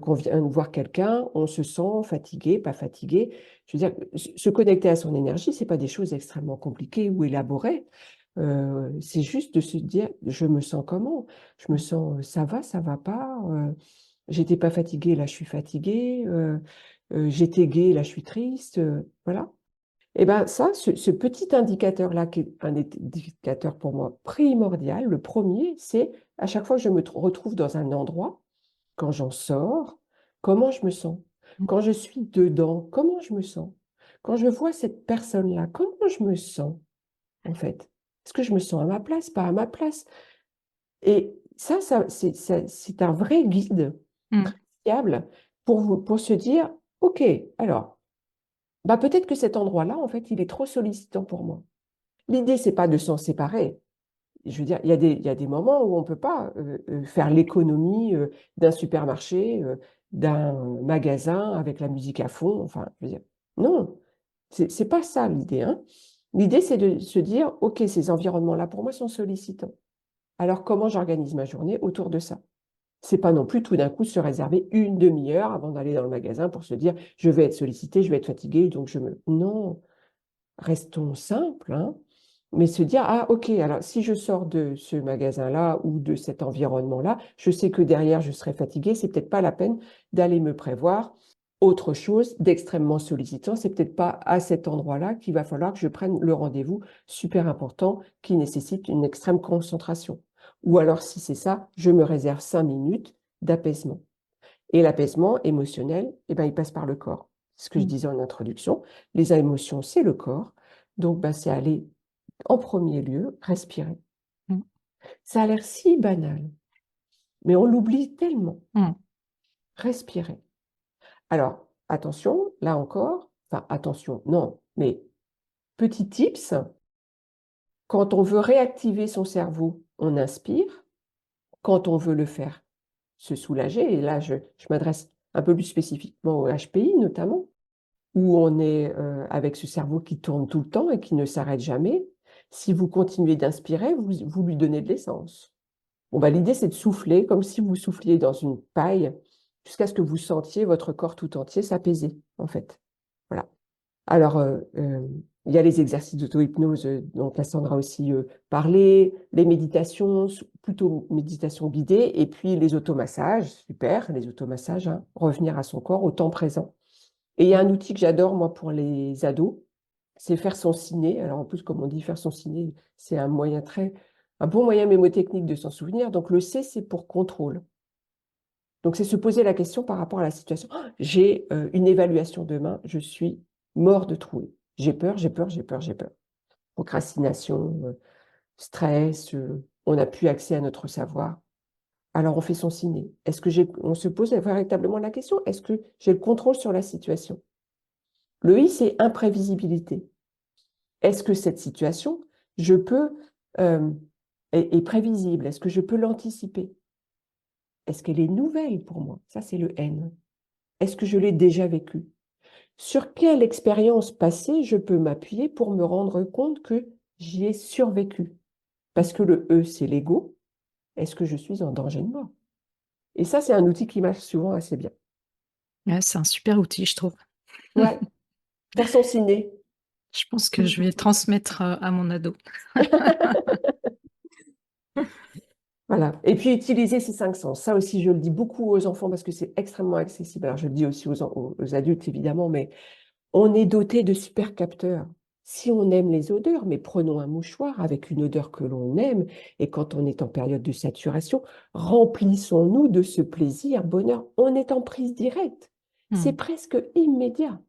qu'on vient de voir quelqu'un, on se sent fatigué, pas fatigué. Je veux dire, se connecter à son énergie, c'est pas des choses extrêmement compliquées ou élaborées. C'est juste de se dire, je me sens comment? Je me sens, ça va pas. J'étais pas fatiguée, là je suis fatiguée. J'étais gaie, là je suis triste. Voilà. Et ben ça, ce petit indicateur-là, qui est un indicateur pour moi primordial, le premier, c'est à chaque fois que je me retrouve dans un endroit, quand j'en sors, comment je me sens? Quand je suis dedans, comment je me sens? Quand je vois cette personne-là, comment je me sens, en fait? Est-ce que je me sens à ma place, pas à ma place? Et c'est un vrai guide Mm. très fiable pour se dire, OK, alors, bah peut-être que cet endroit-là, en fait, il est trop sollicitant pour moi. L'idée, c'est pas de s'en séparer. Je veux dire, il y a des moments où on ne peut pas faire l'économie d'un supermarché, d'un magasin avec la musique à fond. Enfin, je veux dire, non, c'est pas ça l'idée, hein. L'idée, c'est de se dire, OK, ces environnements-là, pour moi, sont sollicitants. Alors, comment j'organise ma journée autour de ça? C'est pas non plus tout d'un coup se réserver une demi-heure avant d'aller dans le magasin pour se dire, je vais être sollicité, je vais être fatigué, donc je me... Non, restons simples, hein, mais se dire, ah ok, alors si je sors de ce magasin-là ou de cet environnement-là, je sais que derrière je serai fatigué, c'est peut-être pas la peine d'aller me prévoir autre chose d'extrêmement sollicitant. C'est peut-être pas à cet endroit-là qu'il va falloir que je prenne le rendez-vous super important qui nécessite une extrême concentration. Ou alors, si c'est ça, je me réserve 5 minutes d'apaisement. Et l'apaisement émotionnel, eh ben, il passe par le corps. C'est ce que je Mm. disais en introduction. Les émotions, c'est le corps. Donc, ben, c'est aller en premier lieu respirer. Mm. Ça a l'air si banal, mais on l'oublie tellement. Mm. Respirer. Alors, attention, là encore, enfin attention, non, mais petit tips, quand on veut réactiver son cerveau, on inspire. Quand on veut le faire se soulager, et là je m'adresse un peu plus spécifiquement au HPI notamment, où on est avec ce cerveau qui tourne tout le temps et qui ne s'arrête jamais. Si vous continuez d'inspirer, vous lui donnez de l'essence. Bon, bah, l'idée, c'est de souffler comme si vous souffliez dans une paille jusqu'à ce que vous sentiez votre corps tout entier s'apaiser, en fait. Voilà. Alors, il y a les exercices d'auto-hypnose dont Cassandra a aussi parlé, les méditations, plutôt méditation guidée, et puis les automassages, super, les automassages, hein, revenir à son corps au temps présent. Et il y a un outil que j'adore, moi, pour les ados, c'est faire son ciné. Alors, en plus, comme on dit, faire son ciné, c'est un bon moyen mémotechnique de s'en souvenir. Donc, le C, c'est pour contrôle. Donc, c'est se poser la question par rapport à la situation. Oh, j'ai une évaluation demain, je suis mort de trouille. J'ai peur, j'ai peur, j'ai peur, j'ai peur. Procrastination, stress, on n'a plus accès à notre savoir. Alors, on fait son ciné. On se pose véritablement la question, est-ce que j'ai le contrôle sur la situation? Le I, c'est imprévisibilité. Est-ce que cette situation, je peux, euh, est prévisible? Est-ce que je peux l'anticiper? Est-ce qu'elle est nouvelle pour moi? Ça, c'est le N. Est-ce que je l'ai déjà vécue? Sur quelle expérience passée je peux m'appuyer pour me rendre compte que j'y ai survécu? Parce que le E, c'est l'ego. Est-ce que je suis en danger de mort? Et ça, c'est un outil qui marche souvent assez bien. Ouais, c'est un super outil, je trouve. Ouais, faire son ciné. Je pense que je vais transmettre à mon ado. Voilà. Et puis utiliser ces 5 sens. Ça aussi, je le dis beaucoup aux enfants parce que c'est extrêmement accessible. Alors, je le dis aussi aux adultes, évidemment, mais on est doté de super capteurs. Si on aime les odeurs, mais prenons un mouchoir avec une odeur que l'on aime, et quand on est en période de saturation, remplissons-nous de ce plaisir, bonheur. On est en prise directe. C'est Mm. presque immédiat.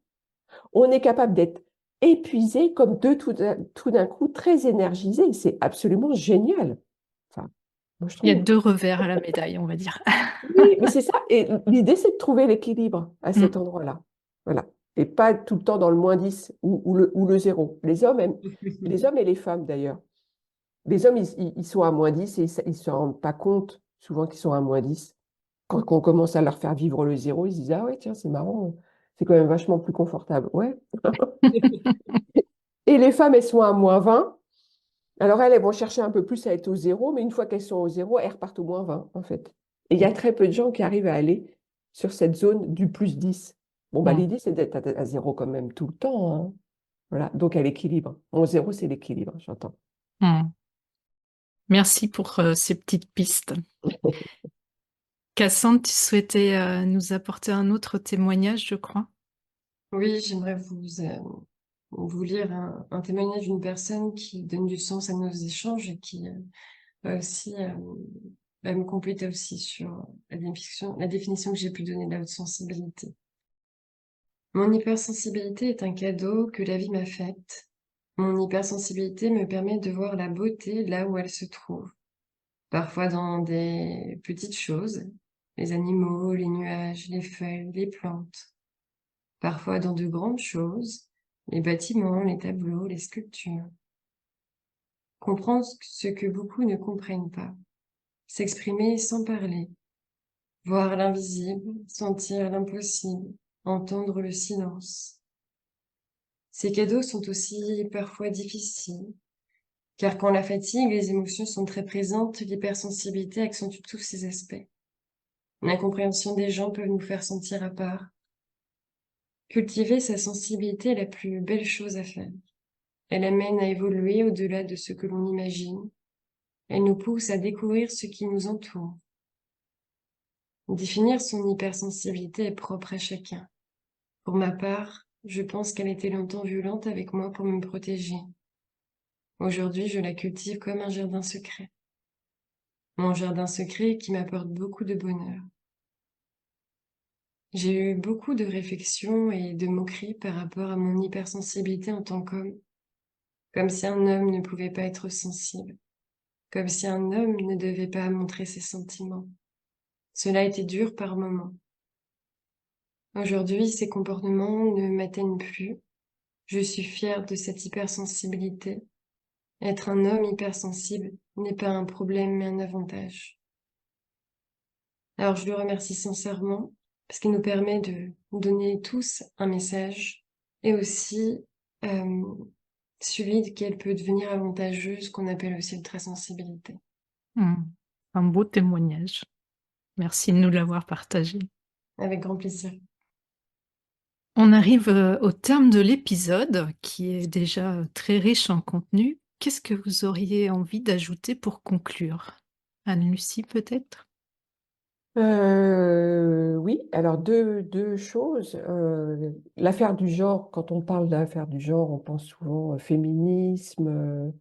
On est capable d'être épuisé comme tout d'un coup très énergisé. C'est absolument génial. Enfin, moi, je Il y a trouve. deux revers à la médaille, on va dire. Oui, mais c'est ça. Et l'idée, c'est de trouver l'équilibre à cet Mm. endroit-là. Voilà. Et pas tout le temps dans le -10 ou le zéro. Les hommes et les femmes, d'ailleurs. Les hommes, ils sont à -10 et ils ne se rendent pas compte souvent qu'ils sont à -10. Quand on commence à leur faire vivre le zéro, ils se disent, ah ouais, tiens, c'est marrant, c'est quand même vachement plus confortable. Ouais. Et les femmes, elles sont à -20. Alors elles vont chercher un peu plus à être au zéro, mais une fois qu'elles sont au zéro, elles repartent au -20, en fait. Et il y a très peu de gens qui arrivent à aller sur cette zone du +10. Bon, bah, Mm. l'idée, c'est d'être à zéro quand même tout le temps, hein. Voilà, donc à l'équilibre. Mon zéro, c'est l'équilibre, j'entends. Mm. Merci pour ces petites pistes. Cassandre, tu souhaitais nous apporter un autre témoignage, je crois. Oui, j'aimerais vous lire un témoignage d'une personne qui donne du sens à nos échanges et qui va aussi va me compléter aussi sur la définition que j'ai pu donner de la haute sensibilité. Mon hypersensibilité est un cadeau que la vie m'a fait. Mon hypersensibilité me permet de voir la beauté là où elle se trouve. Parfois dans des petites choses, les animaux, les nuages, les feuilles, les plantes. Parfois dans de grandes choses, les bâtiments, les tableaux, les sculptures. Comprendre ce que beaucoup ne comprennent pas. S'exprimer sans parler. Voir l'invisible, sentir l'impossible, entendre le silence. Ces cadeaux sont aussi parfois difficiles, car quand la fatigue, les émotions sont très présentes, l'hypersensibilité accentue tous ces aspects. L'incompréhension des gens peut nous faire sentir à part. Cultiver sa sensibilité est la plus belle chose à faire. Elle amène à évoluer au-delà de ce que l'on imagine. Elle nous pousse à découvrir ce qui nous entoure. Définir son hypersensibilité est propre à chacun. Pour ma part, je pense qu'elle était longtemps violente avec moi pour me protéger. Aujourd'hui, je la cultive comme un jardin secret. Mon jardin secret qui m'apporte beaucoup de bonheur. J'ai eu beaucoup de réflexions et de moqueries par rapport à mon hypersensibilité en tant qu'homme, comme si un homme ne pouvait pas être sensible, comme si un homme ne devait pas montrer ses sentiments. Cela était dur par moments. Aujourd'hui, ces comportements ne m'atteignent plus. Je suis fière de cette hypersensibilité. Être un homme hypersensible n'est pas un problème mais un avantage. Alors je le remercie sincèrement parce qu'il nous permet de donner tous un message et aussi euh, celui qu'elle peut devenir avantageuse, qu'on appelle aussi l'ultrasensibilité. Mm. Un beau témoignage. Merci de nous l'avoir partagé. Avec grand plaisir. On arrive au terme de l'épisode qui est déjà très riche en contenu. Qu'est-ce que vous auriez envie d'ajouter pour conclure? Anne-Lucie, peut-être? Oui, alors deux choses. L'affaire du genre, quand on parle d'affaire du genre, on pense souvent féminisme,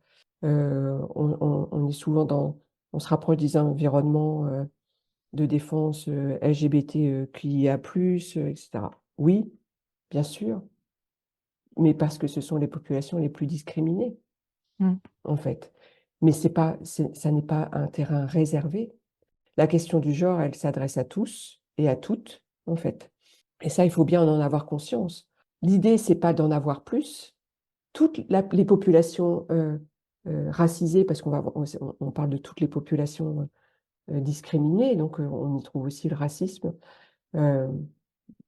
on est souvent on se rapproche des environnements de défense LGBTQIA+, etc. Oui, bien sûr, mais parce que ce sont les populations les plus discriminées, Mm. en fait. Mais ça n'est pas un terrain réservé. La question du genre, elle s'adresse à tous et à toutes, en fait. Et ça, il faut bien en avoir conscience. L'idée, c'est pas d'en avoir plus. Les populations racisées, parce on parle de toutes les populations discriminées, donc on y trouve aussi le racisme, euh,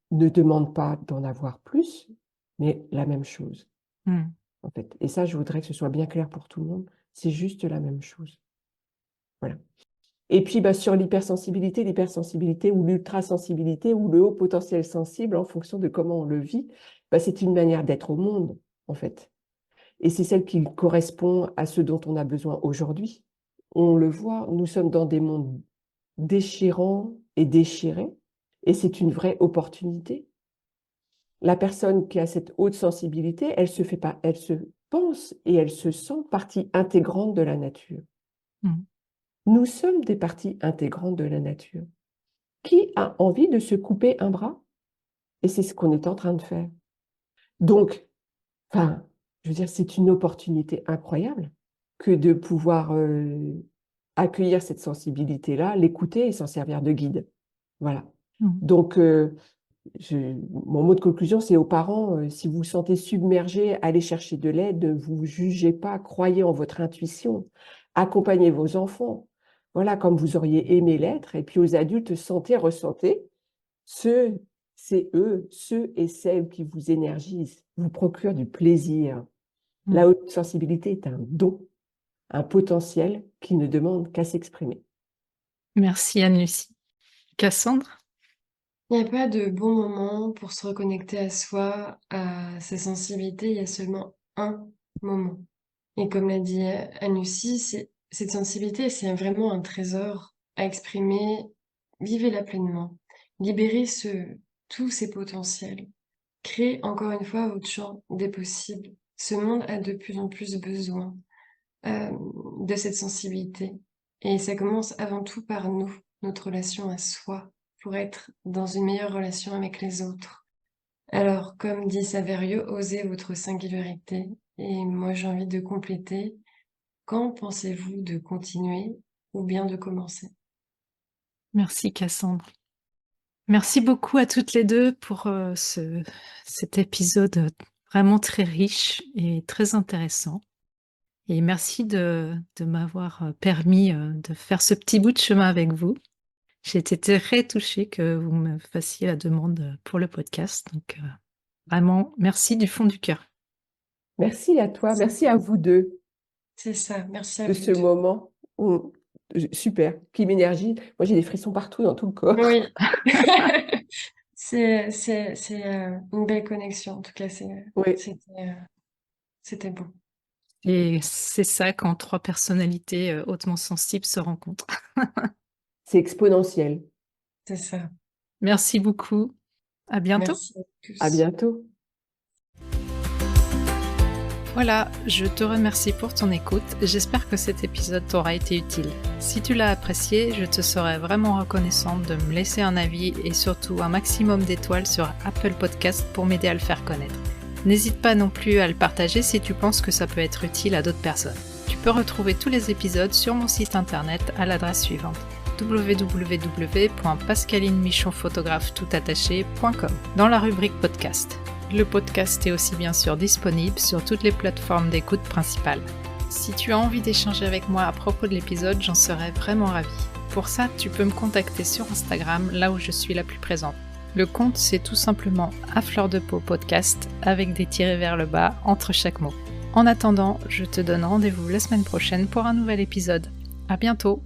ne demandent pas d'en avoir plus, mais la même chose, Mm. en fait. Et ça, je voudrais que ce soit bien clair pour tout le monde. C'est juste la même chose. Voilà. Et puis, bah, sur l'hypersensibilité ou l'ultrasensibilité ou le haut potentiel sensible, en fonction de comment on le vit, bah, c'est une manière d'être au monde, en fait. Et c'est celle qui correspond à ce dont on a besoin aujourd'hui. On le voit, nous sommes dans des mondes déchirants et déchirés, et c'est une vraie opportunité. La personne qui a cette haute sensibilité, elle se pense et elle se sent partie intégrante de la nature. Mm. Nous sommes des parties intégrantes de la nature. Qui a envie de se couper un bras? Et c'est ce qu'on est en train de faire. Donc, enfin, je veux dire, c'est une opportunité incroyable que de pouvoir accueillir cette sensibilité-là, l'écouter et s'en servir de guide. Voilà. Mm. Donc, mon mot de conclusion, c'est aux parents, si vous vous sentez submergé, allez chercher de l'aide, ne vous jugez pas, croyez en votre intuition, Accompagnez vos enfants, voilà, comme vous auriez aimé l'être. Et puis aux adultes, ressentez. C'est eux, ceux et celles qui vous énergisent, vous procurent du plaisir. La haute sensibilité est un don, un potentiel qui ne demande qu'à s'exprimer. Merci Anne-Lucie. Cassandre? Il n'y a pas de bon moment pour se reconnecter à soi, à sa sensibilité, il y a seulement un moment. Et comme l'a dit Anne-Lucie, cette sensibilité, c'est vraiment un trésor à exprimer. Vivez-la pleinement. Libérez tous ces potentiels. Créez encore une fois votre champ des possibles. Ce monde a de plus en plus besoin de cette sensibilité. Et ça commence avant tout par nous, notre relation à soi, pour être dans une meilleure relation avec les autres. Alors, comme dit Saverio, osez votre singularité. Et moi, j'ai envie de compléter. Quand pensez-vous de continuer ou bien de commencer? Merci Cassandre. Merci beaucoup à toutes les deux pour cet épisode vraiment très riche et très intéressant. Et merci de m'avoir permis de faire ce petit bout de chemin avec vous. J'ai été très touchée que vous me fassiez la demande pour le podcast. Donc, vraiment, merci du fond du cœur. Merci à toi, merci à vous deux C'est ça, merci à de vous ce deux. moment. Super, qui m'énergie. Moi, j'ai des frissons partout dans tout le corps. Oui. C'est une belle connexion. En tout cas, Oui, c'était beau. Et c'est ça quand trois personnalités hautement sensibles se rencontrent. c'est exponentiel. C'est ça. Merci beaucoup. À bientôt. Merci à tous. À bientôt. Voilà, je te remercie pour ton écoute. J'espère que cet épisode t'aura été utile. Si tu l'as apprécié, je te serais vraiment reconnaissante de me laisser un avis et surtout un maximum d'étoiles sur Apple Podcast pour m'aider à le faire connaître. N'hésite pas non plus à le partager si tu penses que ça peut être utile à d'autres personnes. Tu peux retrouver tous les épisodes sur mon site internet à l'adresse suivante: www.pascalinemichonphotographe.com dans la rubrique podcast. Le podcast est aussi bien sûr disponible sur toutes les plateformes d'écoute principales. Si tu as envie d'échanger avec moi à propos de l'épisode, j'en serais vraiment ravie. Pour ça, tu peux me contacter sur Instagram, là où je suis la plus présente. Le compte, c'est tout simplement à fleur de peau podcast avec des tirets vers le bas entre chaque mot. En attendant, je te donne rendez-vous la semaine prochaine pour un nouvel épisode. À bientôt!